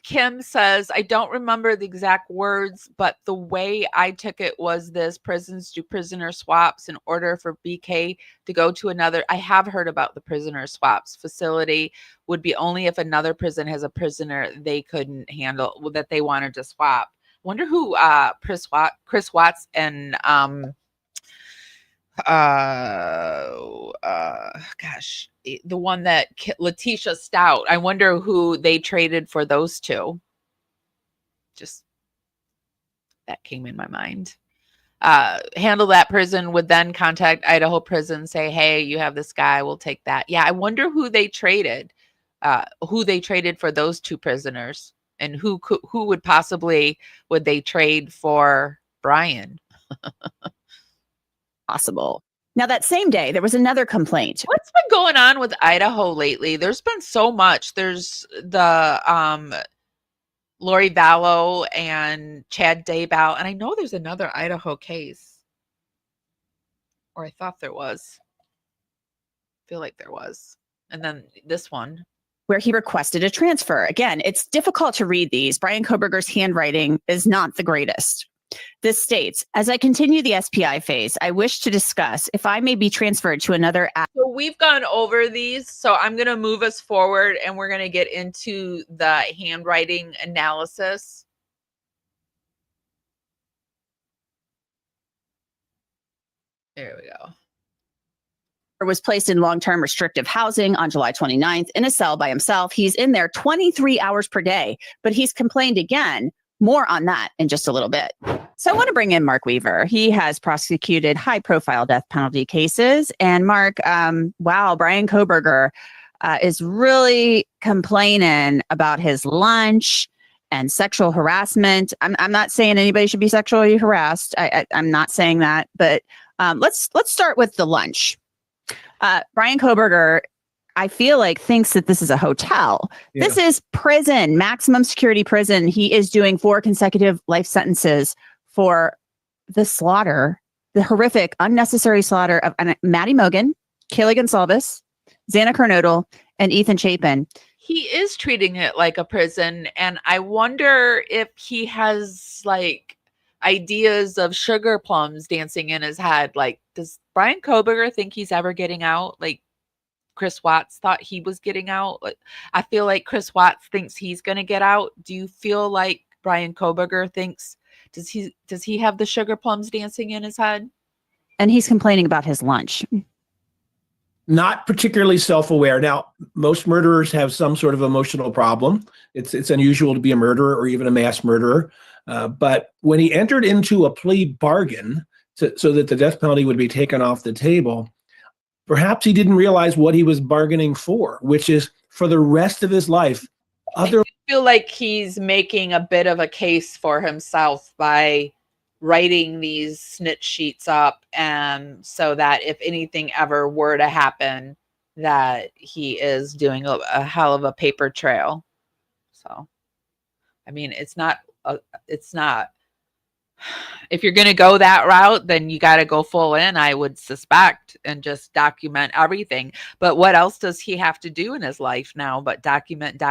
Kim says, I don't remember the exact words, but the way I took it was this: prisons do prisoner swaps in order for BK to go to another. I have heard about the prisoner swaps. Facility would be only if another prison has a prisoner they couldn't handle, that they wanted to swap. Wonder who Chris Watts and gosh, the one that Letitia Stout, I wonder who they traded for those two. Just that came in my mind. Handle that prison would then contact Idaho prison, say, hey, you have this guy, we'll take that. Yeah, I wonder who they traded for those 2 prisoners, and who would possibly would they trade for Bryan? Possible. Now, that same day, there was another complaint. What's been going on with Idaho lately? There's been so much. There's the Lori Vallow and Chad Daybell, and I know there's another Idaho case, or I thought there was. I feel like there was. And then this one, where he requested a transfer. Again, it's difficult to read these. Bryan Kohberger's handwriting is not the greatest. This states, as I continue the SPI phase, I wish to discuss if I may be transferred to another. So we've gone over these, so I'm going to move us forward and we're going to get into the handwriting analysis. There we go. Was placed in long-term restrictive housing on July 29th in a cell by himself. He's in there 23 hours per day, but he's complained again. More on that in just a little bit. So I want to bring in Mark Weaver. He has prosecuted high-profile death penalty cases. And Mark, wow, Bryan Kohberger is really complaining about his lunch and sexual harassment. I'm not saying anybody should be sexually harassed. I'm not saying that, but let's start with the lunch. Bryan Kohberger, I feel like, thinks that this is a hotel. Yeah. This is prison, maximum security prison. He is doing 4 consecutive life sentences for the slaughter, the horrific, unnecessary slaughter of Maddie Mogan, Kayla Gonsalves, Xana Kernodle, and Ethan Chapin. He is treating it like a prison, and I wonder if he has like ideas of sugar plums dancing in his head. Like, does Bryan Kohberger think he's ever getting out? Like Chris Watts thought he was getting out. Like, I feel like Chris Watts thinks he's going to get out. Do you feel like Bryan Kohberger thinks, does he have the sugar plums dancing in his head? And he's complaining about his lunch. Not particularly self-aware. Now, most murderers have some sort of emotional problem. It's unusual to be a murderer or even a mass murderer. But when he entered into a plea bargain so that the death penalty would be taken off the table, perhaps he didn't realize what he was bargaining for, which is for the rest of his life. I feel like he's making a bit of a case for himself by writing these snitch sheets up, and so that if anything ever were to happen, that he is doing a hell of a paper trail. So, I mean, it's not if you're going to go that route, then you got to go full in, I would suspect, and just document everything. But what else does he have to do in his life now but document?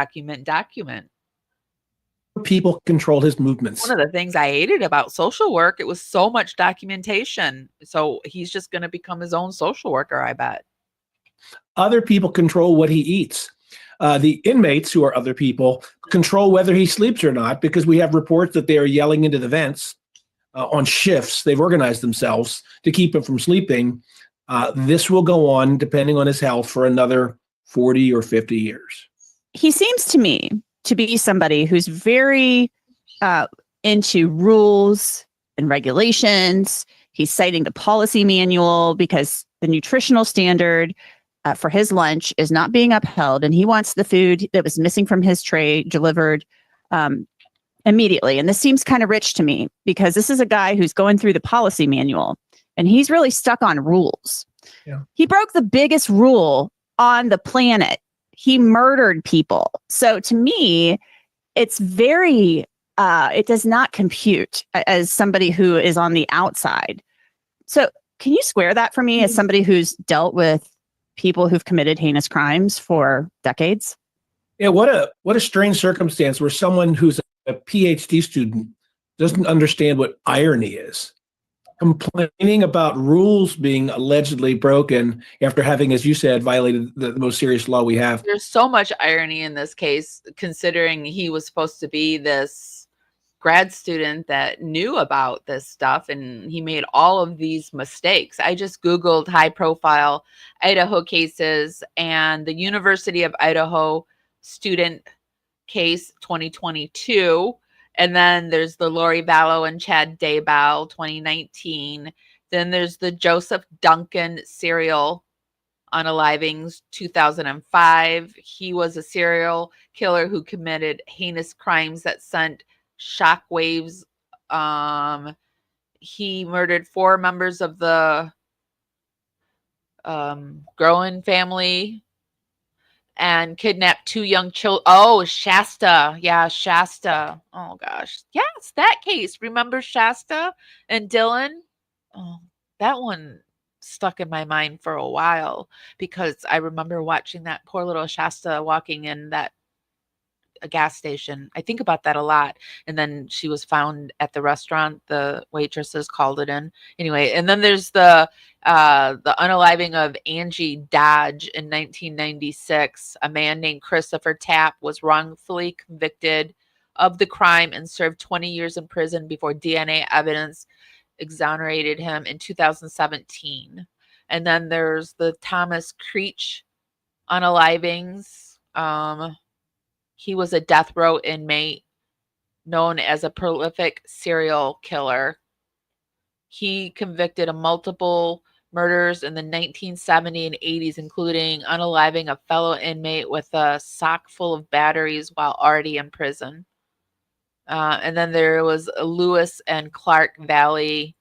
People control his movements. One of the things I hated about social work, it was so much documentation. So he's just going to become his own social worker, I bet. Other people control what he eats. The inmates, who are other people, control whether he sleeps or not, because we have reports that they are yelling into the vents on shifts. They've organized themselves to keep him from sleeping. This will go on, depending on his health, for another 40 or 50 years. He seems to me to be somebody who's very into rules and regulations. He's citing the policy manual because the nutritional standard for his lunch is not being upheld, and he wants the food that was missing from his tray delivered immediately. And this seems kind of rich to me because this is a guy who's going through the policy manual, and he's really stuck on rules. Yeah. He broke the biggest rule on the planet. He murdered people. So to me, it's very, it does not compute as somebody who is on the outside. So can you square that for me as somebody who's dealt with people who've committed heinous crimes for decades? Yeah, what a strange circumstance where someone who's a PhD student doesn't understand what irony is. Complaining about rules being allegedly broken after having, as you said, violated the most serious law we have. There's so much irony in this case, considering he was supposed to be this grad student that knew about this stuff, and he made all of these mistakes. I just Googled high profile Idaho cases, and the University of Idaho student case 2022. And then there's the Lori Vallow and Chad Daybell 2019. Then there's the Joseph Duncan serial unalivings 2005. He was a serial killer who committed heinous crimes that sent shockwaves. He murdered 4 members of the Groen family and kidnapped 2 young children. Oh, Shasta. Yeah, Shasta. Oh, gosh. Yes, that case. Remember Shasta and Dylan? Oh, that one stuck in my mind for a while because I remember watching that poor little Shasta walking in a gas station. I think about that a lot. And then she was found at the restaurant. The waitresses called it in. Anyway, and then there's the unaliving of Angie Dodge in 1996. A man named Christopher Tapp was wrongfully convicted of the crime and served 20 years in prison before DNA evidence exonerated him in 2017. And then there's the Thomas Creech unalivings. He was a death row inmate known as a prolific serial killer. He convicted of multiple murders in the 1970s and 80s, including unaliving a fellow inmate with a sock full of batteries while already in prison. And then there was Lewis and Clark Valley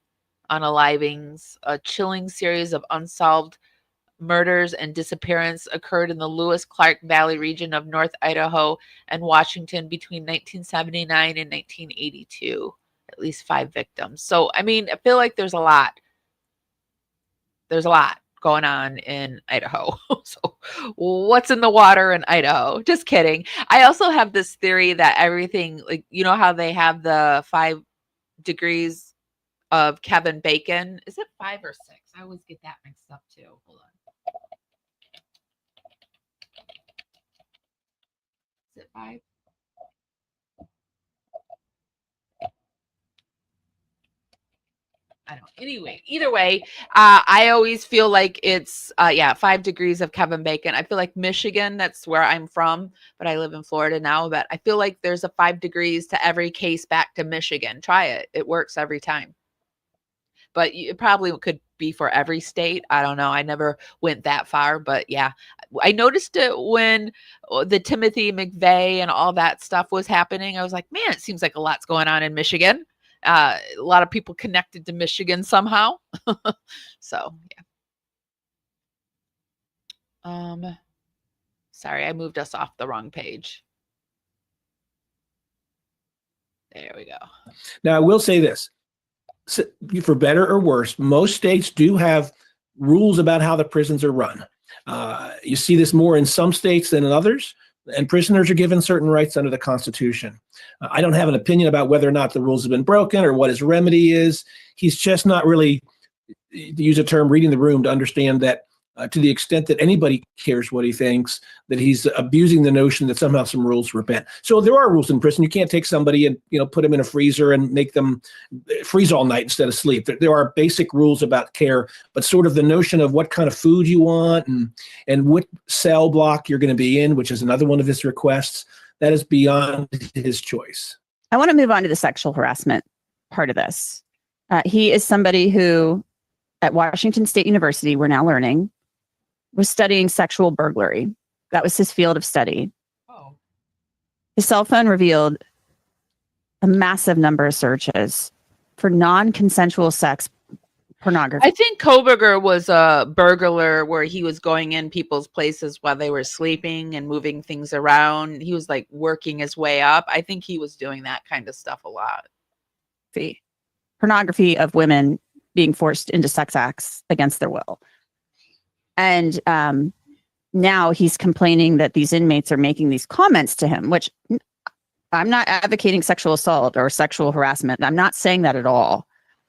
unalivings. A chilling series of unsolved murders and disappearance occurred in the Lewis-Clark Valley region of North Idaho and Washington between 1979 and 1982. At least 5 victims. So, I mean, I feel like there's a lot. There's a lot going on in Idaho. So, what's in the water in Idaho? Just kidding. I also have this theory that everything, like, you know how they have the 5 degrees of Kevin Bacon? Is it 5 or 6? I always get that mixed up too. Hold on. Is it 5? I don't. Anyway, either way, I always feel like it's 5 degrees of Kevin Bacon. I feel like Michigan, that's where I'm from, but I live in Florida now. But I feel like there's a 5 degrees to every case back to Michigan. Try it; it works every time. But it probably could be for every state. I don't know. I never went that far, but yeah, I noticed it when the Timothy McVeigh and all that stuff was happening. I was like, man, it seems like a lot's going on in Michigan. A lot of people connected to Michigan somehow. So yeah. Sorry, I moved us off the wrong page. There we go. Now I will say this, so, for better or worse, most states do have rules about how the prisons are run. You see this more in some states than in others, and prisoners are given certain rights under the Constitution. I don't have an opinion about whether or not the rules have been broken or what his remedy is. He's just not really, to use a term, reading the room to understand that to the extent that anybody cares what he thinks, that he's abusing the notion that somehow some rules were bent. So there are rules in prison. You can't take somebody and put them in a freezer and make them freeze all night instead of sleep. There are basic rules about care, but sort of the notion of what kind of food you want and what cell block you're going to be in, which is another one of his requests, that is beyond his choice. I want to move on to the sexual harassment part of this. He is somebody who, at Washington State University, we're now learning, was studying sexual burglary. That was his field of study. Oh. His cell phone revealed a massive number of searches for non-consensual sex pornography. I think Kohberger was a burglar where he was going in people's places while they were sleeping and moving things around. He was like working his way up. I think he was doing that kind of stuff a lot. Pornography of women being forced into sex acts against their will. And now he's complaining that these inmates are making these comments to him, which I'm not advocating sexual assault or sexual harassment. I'm not saying that at all.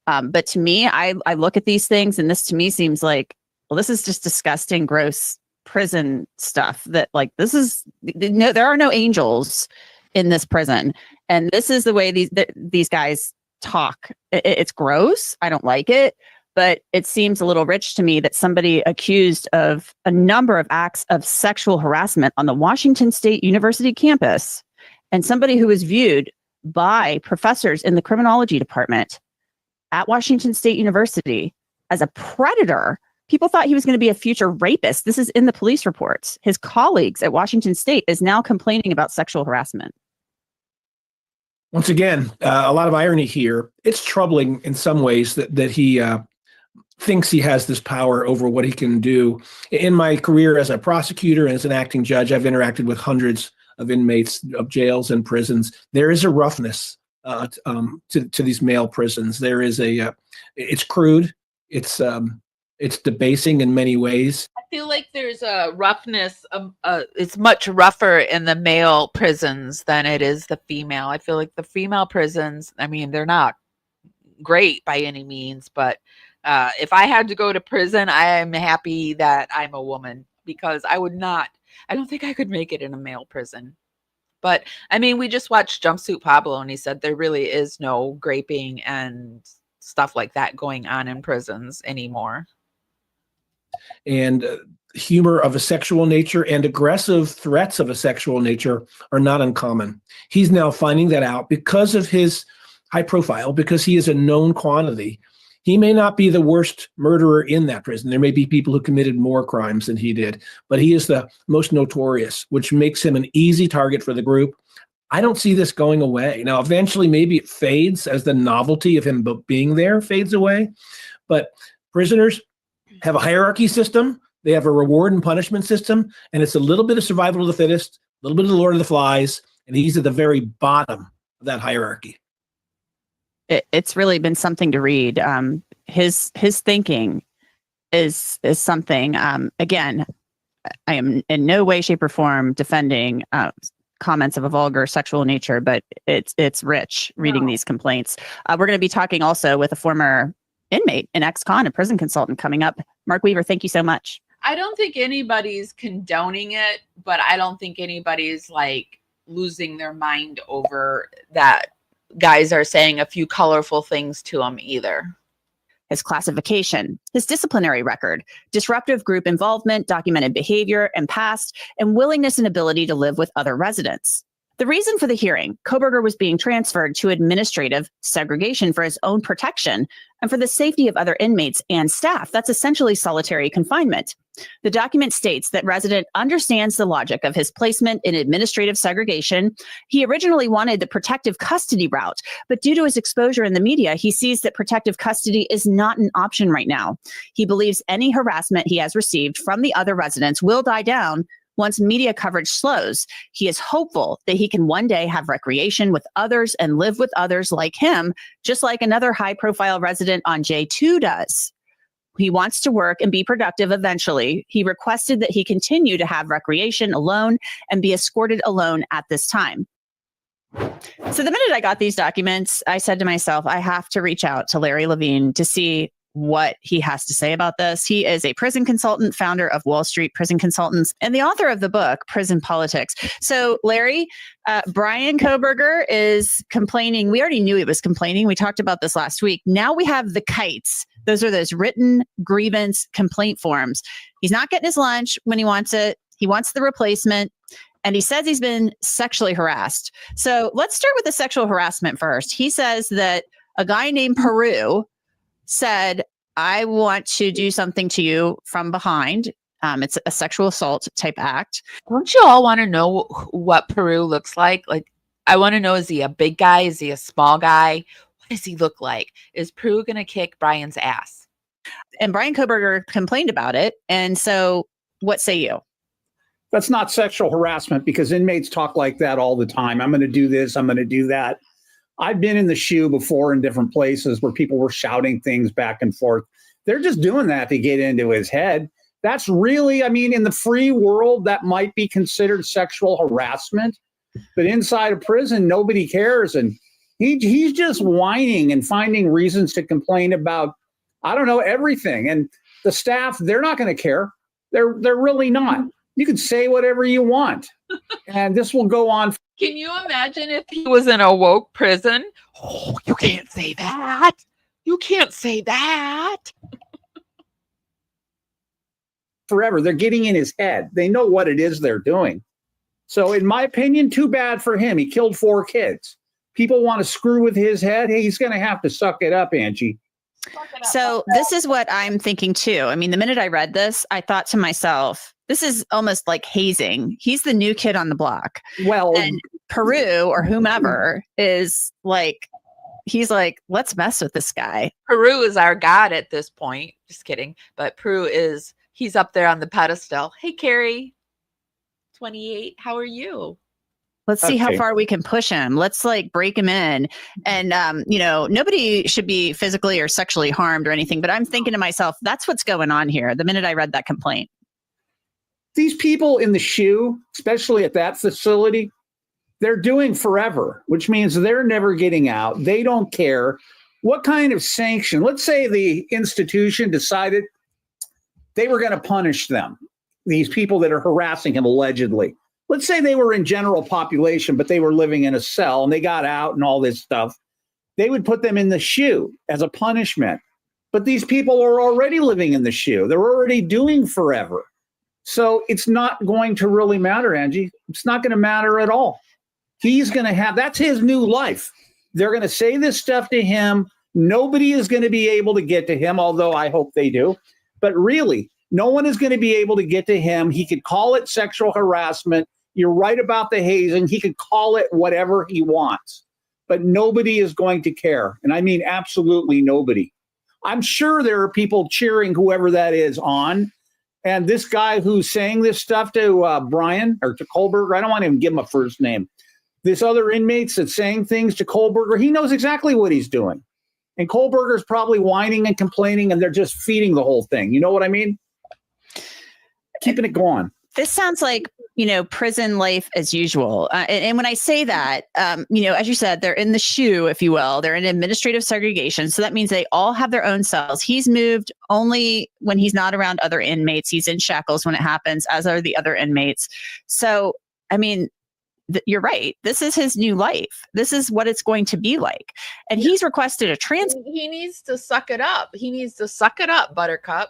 But to me, I look at these things, and this to me seems like, well, this is just disgusting, gross prison stuff. That like, there are no angels in this prison, and this is the way these guys talk. It's gross. I don't like it. But it seems a little rich to me that somebody accused of a number of acts of sexual harassment on the Washington State University campus, and somebody who was viewed by professors in the criminology department at Washington State University as a predator. People thought he was going to be a future rapist. This is in the police reports. His colleagues at Washington State is now complaining about sexual harassment. Once again, a lot of irony here. It's troubling in some ways that he thinks he has this power over what he can do. In my career as a prosecutor and as an acting judge, I've interacted with hundreds of inmates of jails and prisons. There is a roughness to these male prisons. There is it's crude. It's debasing in many ways. I feel like there's a roughness. It's much rougher in the male prisons than it is the female. I feel like the female prisons, I mean, they're not great by any means, but if I had to go to prison, I am happy that I'm a woman, because I don't think I could make it in a male prison. But I mean, we just watched Jumpsuit Pablo, and he said there really is no graping and stuff like that going on in prisons anymore. And humor of a sexual nature and aggressive threats of a sexual nature are not uncommon. He's now finding that out because of his high profile, because he is a known quantity. He may not be the worst murderer in that prison. There may be people who committed more crimes than he did, but he is the most notorious, which makes him an easy target for the group. I don't see this going away. Now, eventually, maybe it fades as the novelty of him being there fades away. But prisoners have a hierarchy system. They have a reward and punishment system, and it's a little bit of survival of the fittest, a little bit of the Lord of the Flies, and he's at the very bottom of that hierarchy. It's really been something to read. His thinking is something. Again, I am in no way, shape, or form defending comments of a vulgar sexual nature, but it's rich reading these complaints. We're going to be talking also with a former inmate, an ex-con, a prison consultant coming up. Mark Weaver, thank you so much. I don't think anybody's condoning it, but I don't think anybody's like losing their mind over that. Guys are saying a few colorful things to him either. his classification, his disciplinary record, disruptive group involvement, documented behavior and past, and willingness and ability to live with other residents. The reason for the hearing, Kohberger was being transferred to administrative segregation for his own protection and for the safety of other inmates and staff. That's essentially solitary confinement. The document states that resident understands the logic of his placement in administrative segregation. He originally wanted the protective custody route, but due to his exposure in the media, he sees that protective custody is not an option right now. He believes any harassment he has received from the other residents will die down once media coverage slows. He is hopeful that he can one day have recreation with others and live with others like him, just like another high-profile resident on J2 does. He wants to work and be productive eventually. He requested that he continue to have recreation alone and be escorted alone at this time. So the minute I got these documents, I said to myself, I have to reach out to Larry Levine to see what he has to say about this. He is a prison consultant, founder of Wall Street Prison Consultants, and the author of the book, Prison Politics. So, Larry, Bryan Kohberger is complaining. We already knew he was complaining. We talked about this last week. Now we have the kites. Those are those written grievance complaint forms. He's not getting his lunch when he wants it. He wants the replacement. And he says he's been sexually harassed. So let's start with the sexual harassment first. He says that a guy named Peru said, I want to do something to you from behind. It's a sexual assault type act. Don't you all want to know what Peru looks like? Like, I want to know, is he a big guy? Is he a small guy? What does he look like? Is Peru going to kick Bryan's ass? And Bryan Kohberger complained about it. And so what say you? That's not sexual harassment because inmates talk like that all the time. I'm going to do this. I'm going to do that. I've been in the SHU before in different places where people were shouting things back and forth. They're just doing that to get into his head. That's really, I mean, in the free world, that might be considered sexual harassment. But inside a prison, nobody cares. And he's just whining and finding reasons to complain about, I don't know, everything. And the staff, they're not going to care. They're really not. You can say whatever you want. And this will go on. Can you imagine if he was in a woke prison? Oh, you can't say that. You can't say that. Forever. They're getting in his head. They know what it is they're doing. So in my opinion, too bad for him. He killed 4 kids. People want to screw with his head. Hey, he's going to have to suck it up, Angie. So this is what I'm thinking too. I mean, the minute I read this, I thought to myself, this is almost like hazing. He's the new kid on the block. Well, and Peru or whomever is like, he's like, let's mess with this guy. Peru is our god at this point. Just kidding. But Peru is, he's up there on the pedestal. Hey, Carrie, 28. How are you? Let's see how far we can push him. Let's like break him in. And, nobody should be physically or sexually harmed or anything. But I'm thinking to myself, that's what's going on here. The minute I read that complaint. These people in the SHU, especially at that facility, they're doing forever, which means they're never getting out. They don't care what kind of sanction. Let's say the institution decided they were going to punish them, these people that are harassing him allegedly. Let's say they were in general population, but they were living in a cell and they got out and all this stuff. They would put them in the SHU as a punishment. But these people are already living in the SHU. They're already doing forever. So it's not going to really matter, Angie. It's not going to matter at all. He's going to have, that's his new life. They're going to say this stuff to him. Nobody is going to be able to get to him, although I hope they do. But really, no one is going to be able to get to him. He could call it sexual harassment. You're right about the hazing. He could call it whatever he wants. But nobody is going to care. And I mean absolutely nobody. I'm sure there are people cheering whoever that is on. And this guy who's saying this stuff to Bryan or to Kohberger, I don't want to even give him a first name. This other inmates that's saying things to Kohberger, he knows exactly what he's doing. And Kohberger's probably whining and complaining, and they're just feeding the whole thing. You know what I mean? Keeping it going. This sounds like, prison life as usual. And when I say that, as you said, they're in the SHU, if you will. They're in administrative segregation. So that means they all have their own cells. He's moved only when he's not around other inmates. He's in shackles when it happens, as are the other inmates. So, I mean, you're right. This is his new life. This is what it's going to be like. And he's requested a transfer. He needs to suck it up. He needs to suck it up, Buttercup.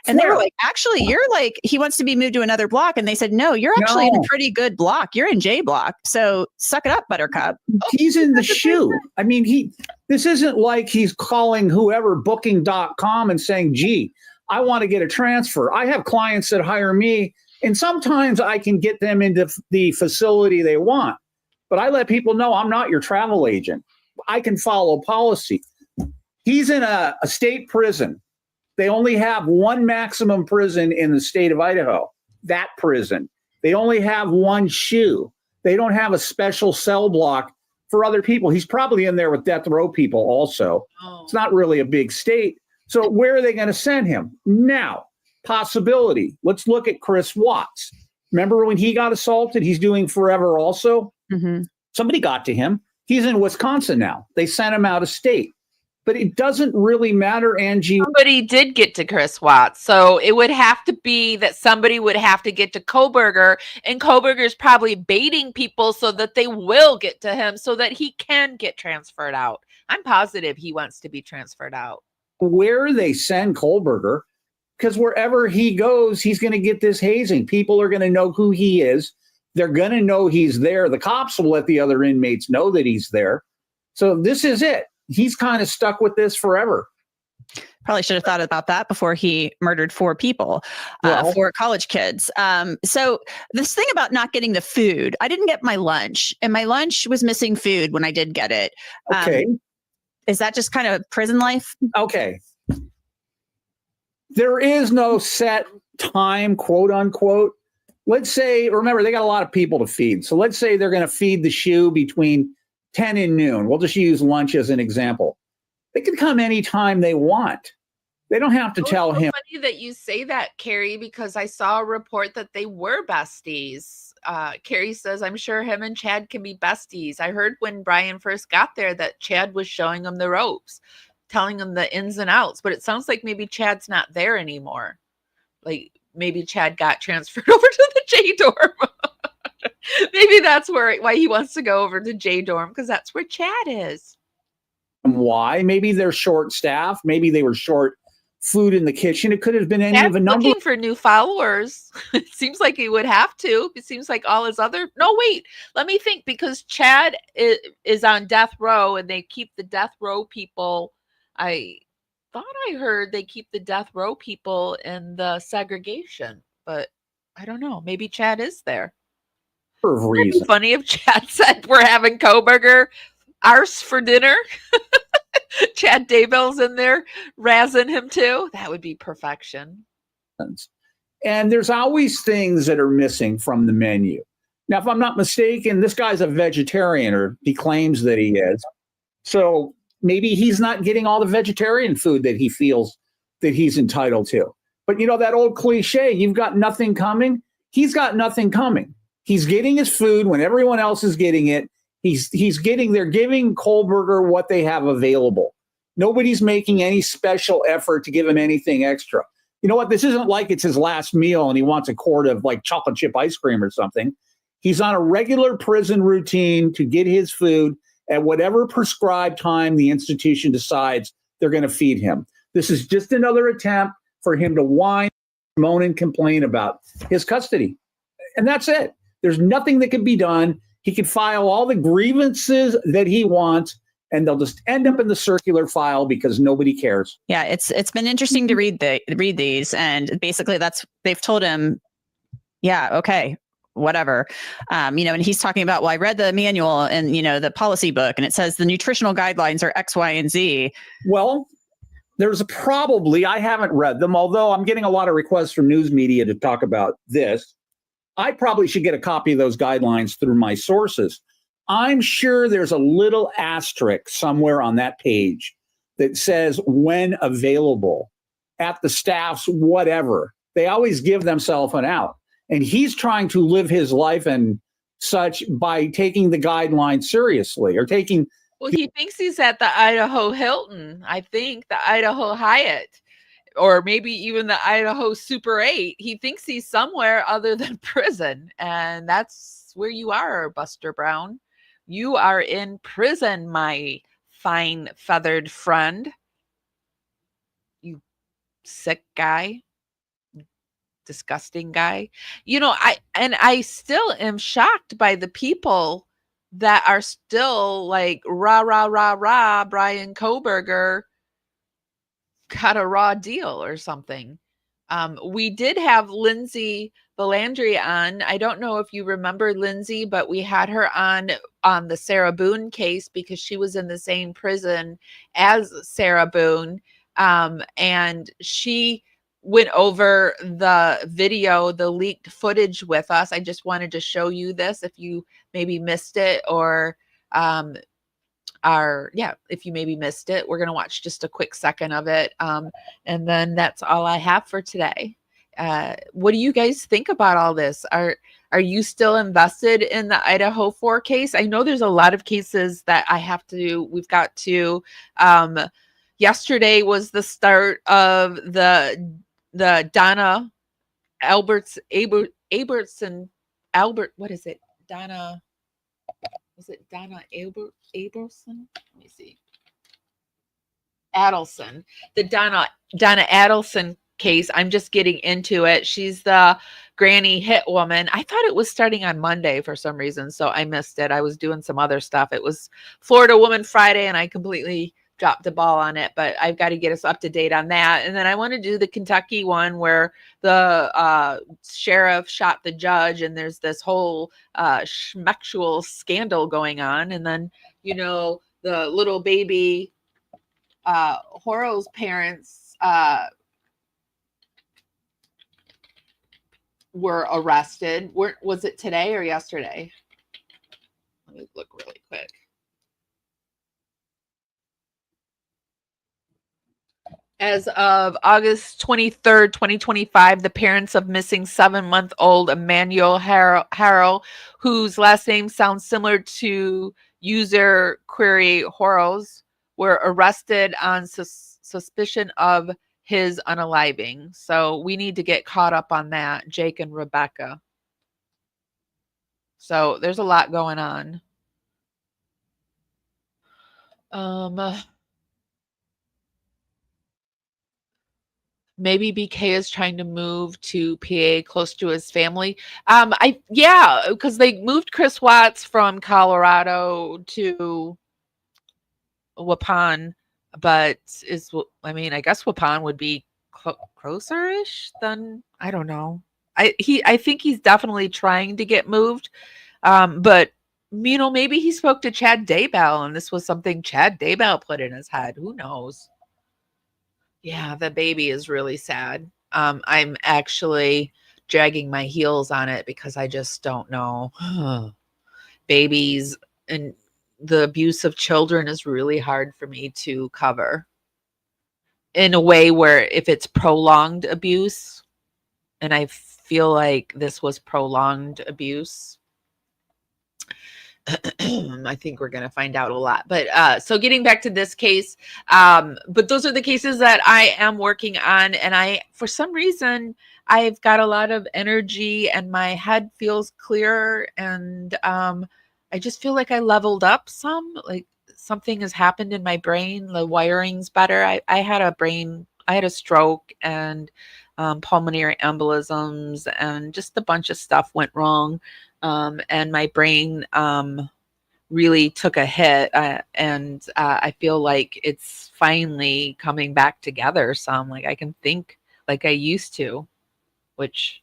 And they were like, actually, you're like, he wants to be moved to another block. And they said, no, you're actually in a pretty good block. You're in J block. So suck it up, Buttercup. He's in the shoe. I mean, this isn't like he's calling whoever booking.com and saying, gee, I want to get a transfer. I have clients that hire me, and sometimes I can get them into the facility they want. But I let people know I'm not your travel agent. I can follow policy. He's in a state prison. They only have one maximum prison in the state of Idaho, that prison. They only have one shoe. They don't have a special cell block for other people. He's probably in there with death row people also. It's not really a big state. So where are they going to send him? Now, possibility. Let's look at Chris Watts. Remember when he got assaulted? He's doing forever also. Mm-hmm. Somebody got to him. He's in Wisconsin now. They sent him out of state. But it doesn't really matter, Angie. Somebody did get to Chris Watts. So it would have to be that somebody would have to get to Kohberger, and Kohberger's probably baiting people so that they will get to him so that he can get transferred out. I'm positive he wants to be transferred out. Where they send Kohberger, because wherever he goes, he's going to get this hazing. People are going to know who he is. They're going to know he's there. The cops will let the other inmates know that he's there. So this is it. He's kind of stuck with this forever. Probably should have thought about that before he murdered 4 people, 4 college kids. So this thing about not getting the food, I didn't get my lunch, and my lunch was missing food when I did get it. Okay. Is that just kind of prison life? Okay. There is no set time, quote unquote. Let's say, remember, they got a lot of people to feed. So let's say they're going to feed the shoe between 10 and noon. We'll just use lunch as an example. They can come anytime they want. They don't have to tell him. It's funny that you say that, Carrie, because I saw a report that they were besties. Carrie says, I'm sure him and Chad can be besties. I heard when Bryan first got there that Chad was showing him the ropes, telling him the ins and outs, but it sounds like maybe Chad's not there anymore. Like maybe Chad got transferred over to the J dorm. Maybe that's why he wants to go over to J dorm, because that's where Chad is. Why? Maybe they're short staffed. Maybe they were short food in the kitchen. It could have been any Chad's of a number. Looking for new followers. It seems like he would have to. It seems like all his other. No, wait. Let me think. Because Chad is on death row, and they keep the death row people. I thought I heard they keep the death row people in the segregation, but I don't know. Maybe Chad is there. For It'd reason. be funny if Chad said we're having Kohberger arse for dinner. Chad Daybell's in there razzing him too. That would be perfection. And there's always things that are missing from the menu. Now, if I'm not mistaken, this guy's a vegetarian, or he claims that he is. So maybe he's not getting all the vegetarian food that he feels that he's entitled to. But you know, that old cliche, you've got nothing coming. He's got nothing coming. He's getting his food when everyone else is getting it. They're giving Kohberger what they have available. Nobody's making any special effort to give him anything extra. You know what? This isn't like it's his last meal and he wants a quart of like chocolate chip ice cream or something. He's on a regular prison routine to get his food at whatever prescribed time the institution decides they're going to feed him. This is just another attempt for him to whine, moan, and complain about his custody. And that's it. There's nothing that can be done. He can file all the grievances that he wants, and they'll just end up in the circular file because nobody cares. Yeah, it's been interesting to read these, and basically they've told him, yeah, okay, whatever. And he's talking about, well, I read the manual and the policy book, and it says the nutritional guidelines are X, Y, and Z. Well, I haven't read them, although I'm getting a lot of requests from news media to talk about this. I probably should get a copy of those guidelines through my sources. I'm sure there's a little asterisk somewhere on that page that says when available at the staff's whatever. They always give themselves an out. And he's trying to live his life and such by taking the guidelines seriously, or taking. Well, he thinks he's at the Idaho Hilton. I think the Idaho Hyatt, or maybe even the Idaho Super 8. He thinks he's somewhere other than prison. And that's where you are, Buster Brown. You are in prison, my fine feathered friend. You sick guy. Disgusting guy. I still am shocked by the people that are still like rah rah rah rah Bryan Kohberger got a raw deal or something. We did have Lindsay Belandry on. I don't know if you remember Lindsay, but we had her on the Sarah Boone case because she was in the same prison as Sarah Boone. And she went over the video, the leaked footage with us. I just wanted to show you this if you maybe missed it, or if you maybe missed it. We're going to watch just a quick second of it. And then that's all I have for today. What do you guys think about all this? Are you still invested in the Idaho 4 case? I know there's a lot of cases that we've got to, yesterday was the start of the Donna Aberson, what is it? Donna Aberson? Let me see. Adelson. The Donna Adelson case. I'm just getting into it. She's the granny hit woman. I thought it was starting on Monday for some reason, so I missed it. I was doing some other stuff. It was Florida Woman Friday, and I completely dropped the ball on it, but I've got to get us up to date on that. And then I want to do the Kentucky one where the sheriff shot the judge, and there's this whole schmexual scandal going on. And then, the little baby Horo's parents were arrested. Was it today or yesterday? Let me look really quick. As of August 23rd, 2025, the parents of missing 7-month-old Emmanuel Harrell, whose last name sounds similar to user query Horos, were arrested on suspicion of his unaliving. So we need to get caught up on that, Jake and Rebecca. So there's a lot going on. Maybe BK is trying to move to PA close to his family. Because they moved Chris Watts from Colorado to Waupun, but I guess Waupun would be closer-ish than, I don't know. I think he's definitely trying to get moved. But maybe he spoke to Chad Daybell and this was something Chad Daybell put in his head. Who knows? Yeah, the baby is really sad. I'm actually dragging my heels on it because I just don't know. Babies and the abuse of children is really hard for me to cover in a way where if it's prolonged abuse, and I feel like this was prolonged abuse, I think we're going to find out a lot. But so getting back to this case, but those are the cases that I am working on. And for some reason, I've got a lot of energy and my head feels clearer. And I just feel like I leveled up some, like something has happened in my brain. The wiring's better. I had a stroke and pulmonary embolisms and just a bunch of stuff went wrong. And my brain really took a hit, and I feel like it's finally coming back together some. Like I can think like I used to, which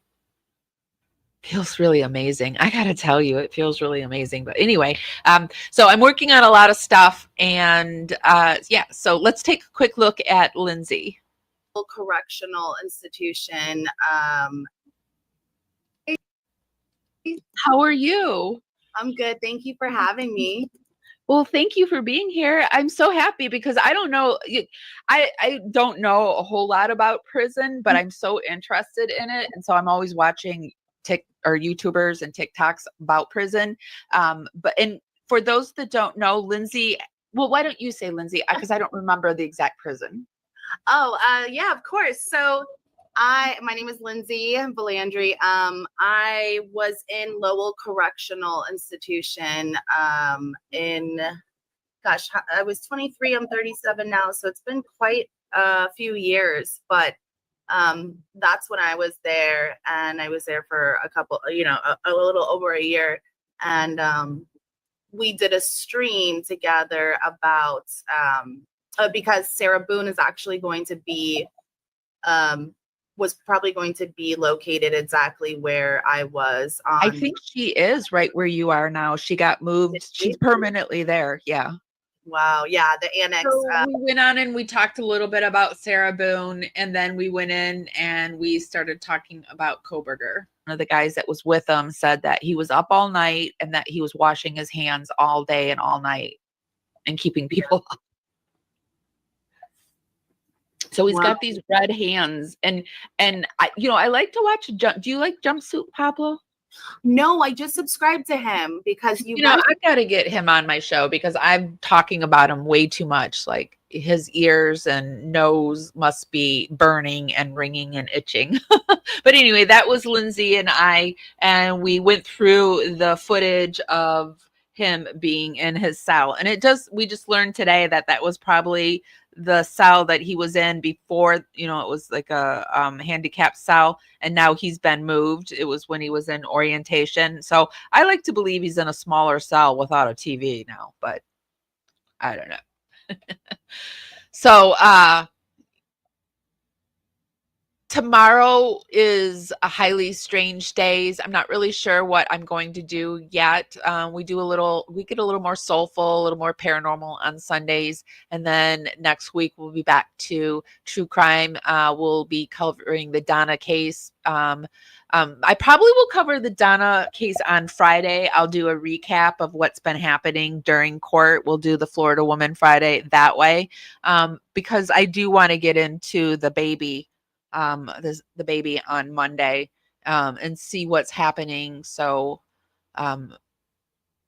feels really amazing. I gotta tell you, it feels really amazing. But anyway, so I'm working on a lot of stuff, and so let's take a quick look at Lindsay. Correctional institution. How are you? I'm good. Thank you for having me. Well, thank you for being here. I'm so happy because I don't know. I don't know a whole lot about prison, but I'm so interested in it. And so I'm always watching YouTubers and TikToks about prison. And for those that don't know, Lindsay, well, why don't you say Lindsay? Because I don't remember the exact prison. Oh, yeah, of course. So My name is Lindsay Valandry. I was in Lowell Correctional Institution I was 23, I'm 37 now, so it's been quite a few years, but that's when I was there, and I was there for a little over a year, and we did a stream together about because Sarah Boone is actually going to be was probably going to be located exactly where I was on. I think she is right where you are now. She got moved. She's permanently there. Yeah. Wow. Yeah. The annex. So we went on and we talked a little bit about Sarah Boone, and then we went in and we started talking about Kohberger. One of the guys that was with him said that he was up all night and that he was washing his hands all day and all night and keeping people up. So he's got these red hands, and I like to watch do you like Jumpsuit Pablo? No, I just subscribed to him because I got to get him on my show because I'm talking about him way too much. Like his ears and nose must be burning and ringing and itching. But anyway, that was Lindsay and I, and we went through the footage of him being in his cell. And we just learned today that was probably the cell that he was in before, it was like a handicapped cell, and now he's been moved. It was when he was in orientation. So I like to believe he's in a smaller cell without a TV now, but I don't know. So tomorrow is a highly strange days. I'm not really sure what I'm going to do yet. We get a little more soulful, a little more paranormal on Sundays. And then next week we'll be back to true crime. We'll be covering the Donna case. I probably will cover the Donna case on Friday. I'll do a recap of what's been happening during court. We'll do the Florida Woman Friday that way. Because I do want to get into the baby the baby on Monday and see what's happening. So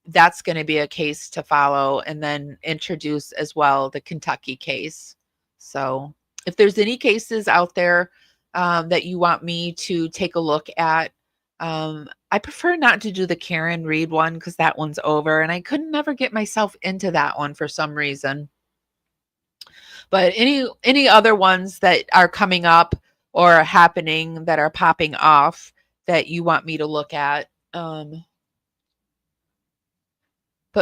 that's going to be a case to follow, and then introduce as well the Kentucky case. So if there's any cases out there that you want me to take a look at, I prefer not to do the Karen Reed one because that one's over, and I couldn't never get myself into that one for some reason. But any other ones that are coming up or happening that are popping off that you want me to look at. But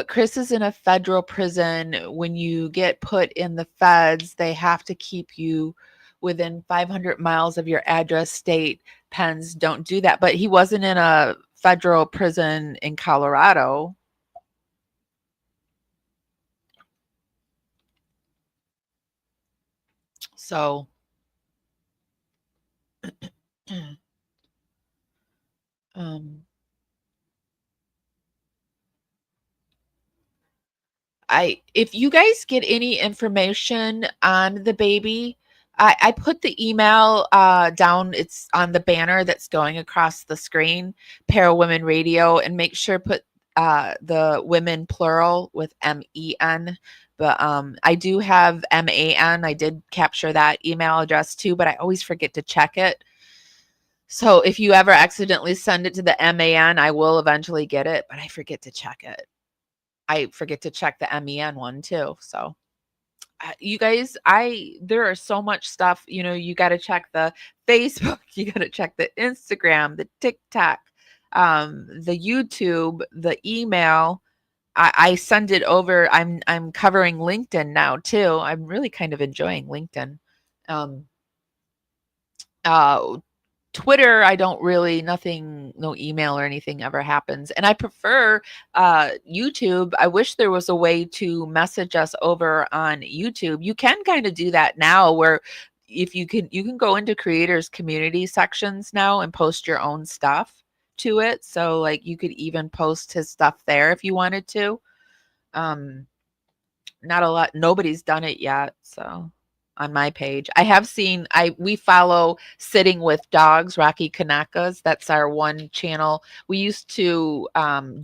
Chris is in a federal prison. When you get put in the feds, they have to keep you within 500 miles of your address. State pens don't do that. But he wasn't in a federal prison in Colorado. So if you guys get any information on the baby, I put the email down. It's on the banner that's going across the screen, ParaWomenRadio, and make sure put the women plural with MEN. But I do have MAN. I did capture that email address too, but I always forget to check it. So if you ever accidentally send it to the MAN, I will eventually get it, but I forget to check it. I forget to check the MEN one too. So you guys, there are so much stuff, you got to check the Facebook, you got to check the Instagram, the TikTok, the YouTube, the email. I send it over. I'm covering LinkedIn now too. I'm really kind of enjoying LinkedIn. Twitter, I don't really, no email or anything ever happens. And I prefer YouTube. I wish there was a way to message us over on YouTube. You can kind of do that now, where if you can go into creators community sections now and post your own stuff to it. So like you could even post his stuff there if you wanted to. Not a lot, nobody's done it yet. So on my page, I have seen, we follow Sitting with Dogs, Rocky Kanakas. That's our one channel. We used to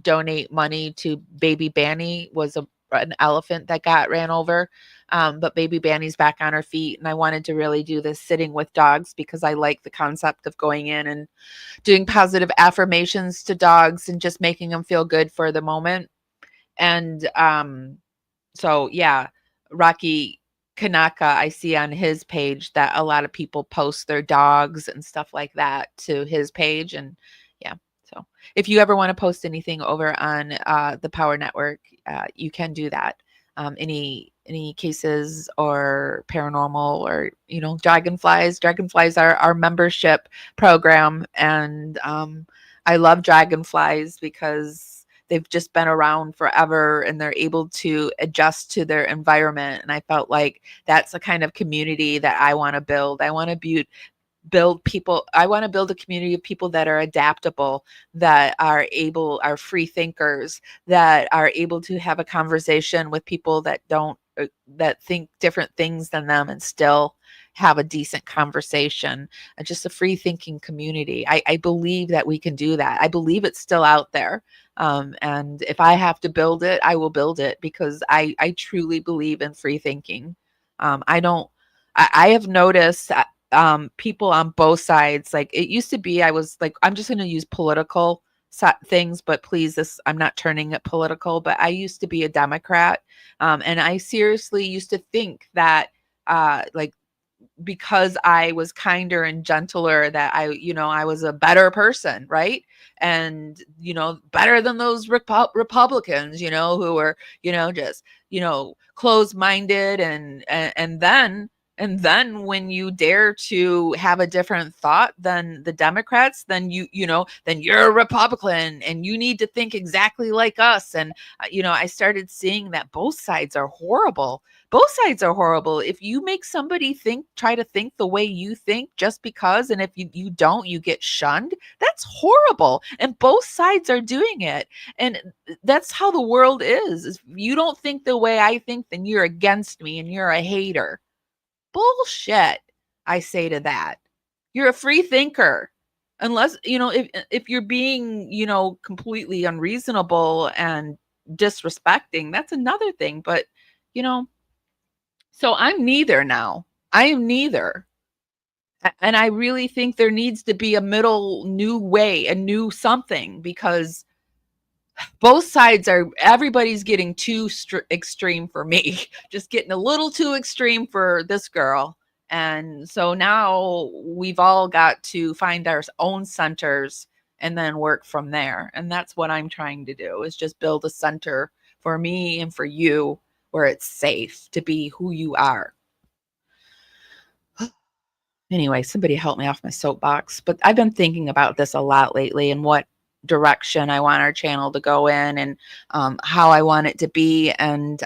donate money to Baby Banny, was an elephant that got ran over. But baby Banny's back on her feet, and I wanted to really do this sitting with dogs because I like the concept of going in and doing positive affirmations to dogs and just making them feel good for the moment. And so yeah, Rocky Kanaka, I see on his page that a lot of people post their dogs and stuff like that to his page. And yeah, so if you ever want to post anything over on the Power Network, you can do that. Any cases or paranormal or, you know, Dragonflies. Dragonflies are our membership program. And I love Dragonflies because they've just been around forever and they're able to adjust to their environment. And I felt like that's the kind of community that I want to build. I want to build people. I want to build a community of people that are adaptable, that are free thinkers, that are able to have a conversation with people that that think different things than them and still have a decent conversation. Just a free thinking community. I believe that we can do that. I believe it's still out there. And if I have to build it, I will build it because I truly believe in free thinking. I have noticed people on both sides. Like it used to be, I was like, I'm just going to use political things, but please, I'm not turning it political, but I used to be a Democrat. And I seriously used to think that, like, because I was kinder and gentler, that I was a better person. Right. And, better than those Republicans, who were, just, closed-minded and then when you dare to have a different thought than the Democrats, then then you're a Republican and you need to think exactly like us. And, I started seeing that both sides are horrible. Both sides are horrible. If you make somebody try to think the way you think just because, and if you don't, you get shunned, that's horrible. And both sides are doing it. And that's how the world is. If you don't think the way I think, then you're against me and you're a hater. Bullshit, I say to that. You're a free thinker. Unless, if you're being, completely unreasonable and disrespecting, that's another thing. But, so I'm neither now. I am neither. And I really think there needs to be a new way, a new something, because both sides everybody's getting too extreme for me, just getting a little too extreme for this girl. And so now we've all got to find our own centers and then work from there. And that's what I'm trying to do, is just build a center for me and for you where it's safe to be who you are. Anyway, somebody help me off my soapbox. But I've been thinking about this a lot lately and what direction I want our channel to go in and how I want it to be. And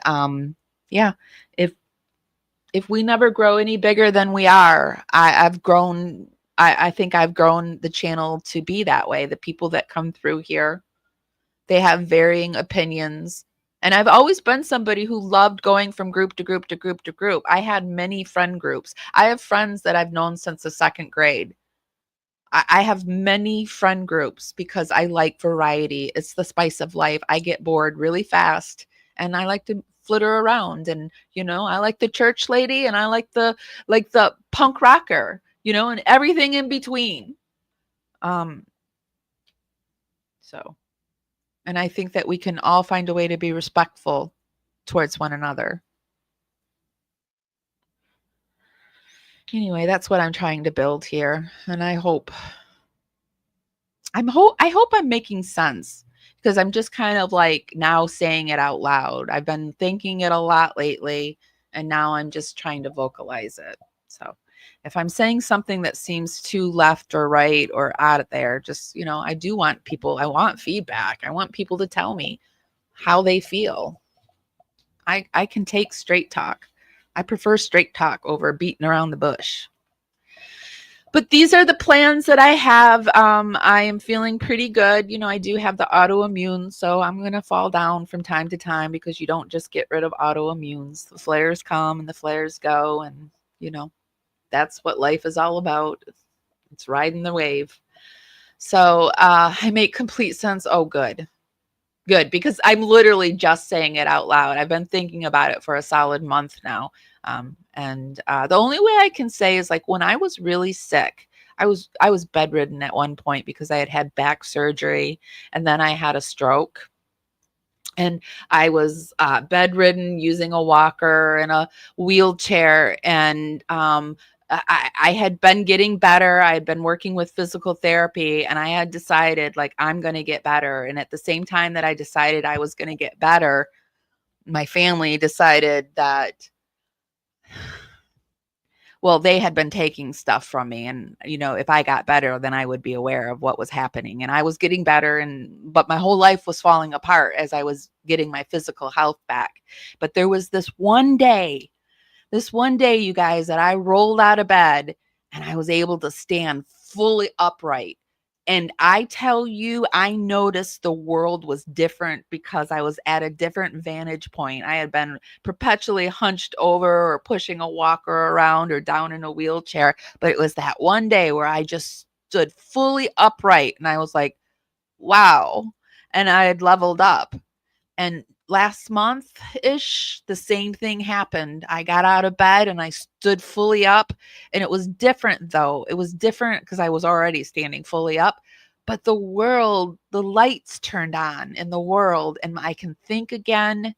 yeah, if we never grow any bigger than we are, I've grown. I think I've grown the channel to be that way. The people that come through here, they have varying opinions. And I've always been somebody who loved going from group to group to group to group. I had many friend groups. I have friends that I've known since the second grade. I have many friend groups because I like variety. It's the spice of life. I get bored really fast and I like to flitter around. And, I like the church lady and I like the punk rocker, and everything in between. So, and I think that we can all find a way to be respectful towards one another. Anyway, that's what I'm trying to build here. And I hope I'm making sense, because I'm just kind of like now saying it out loud. I've been thinking it a lot lately, and now I'm just trying to vocalize it. So if I'm saying something that seems too left or right or out there, just, I want feedback. I want people to tell me how they feel. I can take straight talk. I prefer straight talk over beating around the bush. But these are the plans that I have. I am feeling pretty good. I do have the autoimmune, so I'm going to fall down from time to time, because you don't just get rid of autoimmunes. The flares come and the flares go. And, that's what life is all about. It's riding the wave. So I make complete sense. Oh, good. Good, because I'm literally just saying it out loud. I've been thinking about it for a solid month now. The only way I can say is like when I was really sick, I was bedridden at one point because I had back surgery, and then I had a stroke. And I was bedridden, using a walker and a wheelchair. And I had been getting better. I had been working with physical therapy, and I had decided like, I'm going to get better. And at the same time that I decided I was going to get better, my family decided that, well, they had been taking stuff from me. And, you know, if I got better, then I would be aware of what was happening. And I was getting better, but my whole life was falling apart as I was getting my physical health back. But there was this one day, you guys, that I rolled out of bed and I was able to stand fully upright. And I tell you, I noticed the world was different because I was at a different vantage point. I had been perpetually hunched over or pushing a walker around or down in a wheelchair. But it was that one day where I just stood fully upright and I was like, wow. And I had leveled up. And last month-ish, the same thing happened. I got out of bed and I stood fully up, and it was different though. It was different because I was already standing fully up, but the lights turned on in the world, and I can think again,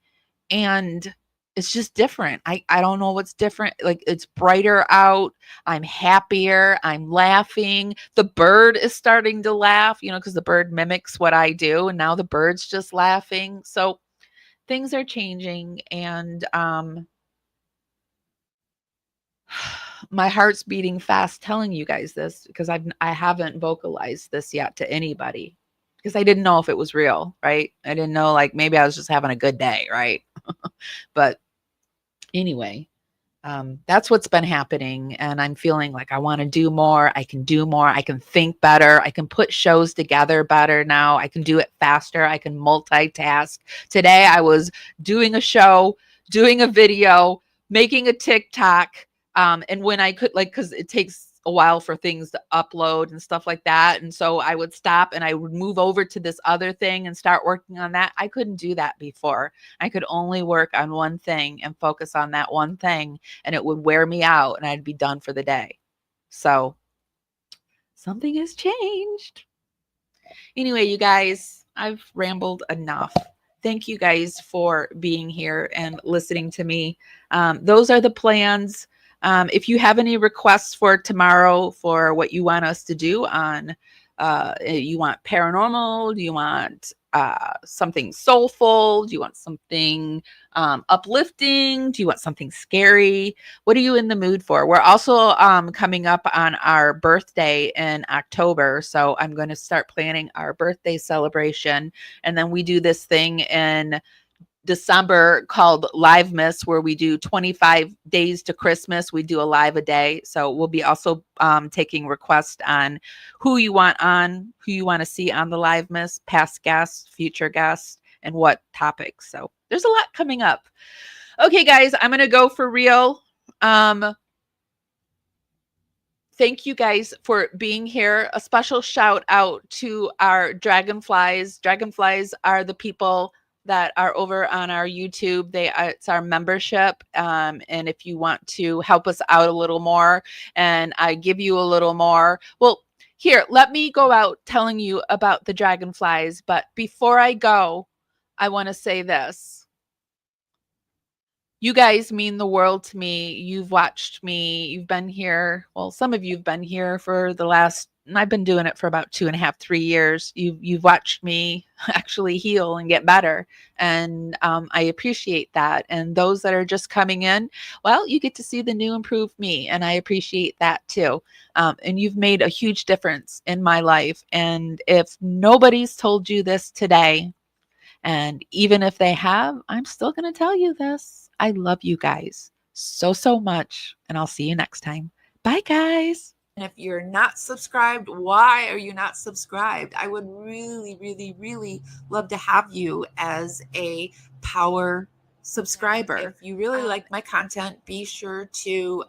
and it's just different. I don't know what's different. Like, it's brighter out. I'm happier. I'm laughing. The bird is starting to laugh, you know, because the bird mimics what I do. And now the bird's just laughing. So things are changing. And my heart's beating fast telling you guys this because I haven't vocalized this yet to anybody because I didn't know if it was real, right? I didn't know, like, maybe I was just having a good day, right? But anyway, that's what's been happening. And I'm feeling like I want to do more. I can do more. I can think better. I can put shows together better now. I can do it faster. I can multitask. Today I was doing a show, doing a video, making a TikTok. And when I could, like, because it takes a while for things to upload and stuff like that. And so I would stop and I would move over to this other thing and start working on that. I couldn't do that before. I could only work on one thing and focus on that one thing, and it would wear me out and I'd be done for the day. So something has changed. Anyway, you guys, I've rambled enough. Thank you guys for being here and listening to me. Those are the plans. If you have any requests for tomorrow for what you want us to do on, you want paranormal, do you want something soulful, do you want something uplifting, do you want something scary? What are you in the mood for? We're also coming up on our birthday in October, so I'm going to start planning our birthday celebration, and then we do this thing in December called Live Miss, where we do 25 days to Christmas. We do a live a day. So we'll be also taking requests on who you want to see on the Live Miss, past guests, future guests, and what topics. So there's a lot coming up. Okay, guys, I'm going to go for real. Thank you guys for being here. A special shout out to our Dragonflies. Dragonflies are the people that are over on our YouTube. It's our membership. And if you want to help us out a little more and I give you a little more, well, here, let me go out telling you about the Dragonflies. But before I go, I want to say this. You guys mean the world to me. You've watched me. You've been here. Well, some of you've been here for I've been doing it for about 2.5, 3 years. You've watched me actually heal and get better. And I appreciate that. And those that are just coming in, well, you get to see the new improved me. And I appreciate that too. And you've made a huge difference in my life. And if nobody's told you this today, and even if they have, I'm still going to tell you this. I love you guys so, so much. And I'll see you next time. Bye, guys. And if you're not subscribed, why are you not subscribed? I would really, really, really love to have you as a power subscriber. If you really like my content, be sure to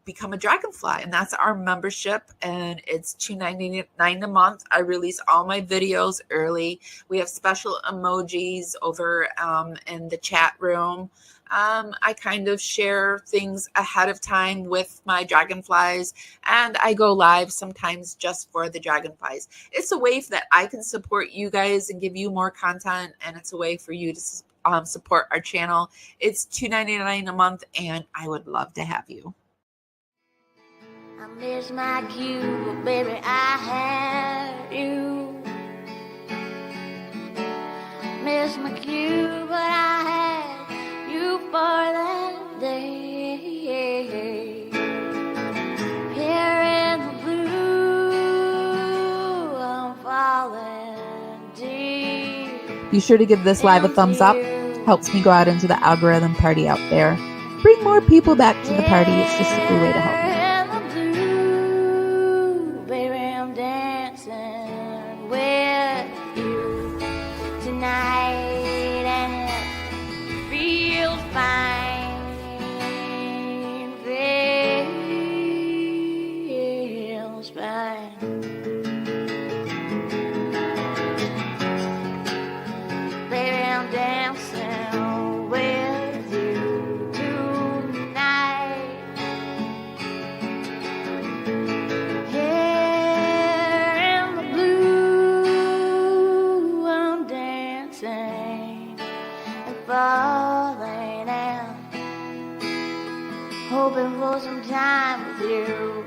become a Dragonfly, and that's our membership, and it's $2.99 a month. I release all my videos early. We have special emojis over in the chat room. I kind of share things ahead of time with my Dragonflies, and I go live sometimes just for the Dragonflies. It's a way that I can support you guys and give you more content, and it's a way for you to support our channel. It's $2.99 a month, and I would love to have you. I miss my cube, baby, I had you. Miss my cube, but I had you for that day. Here in the blue, I'm falling deep. Be sure to give this live a thumbs up. Helps me go out into the algorithm party out there. Bring more people back to the party. It's just a free way to help me. Baby, I'm dancing with you tonight, and it feels fine, feels fine. Baby, I'm dancing with you tonight. Here in the blue, I'm dancing and falling out, hoping for some time with you.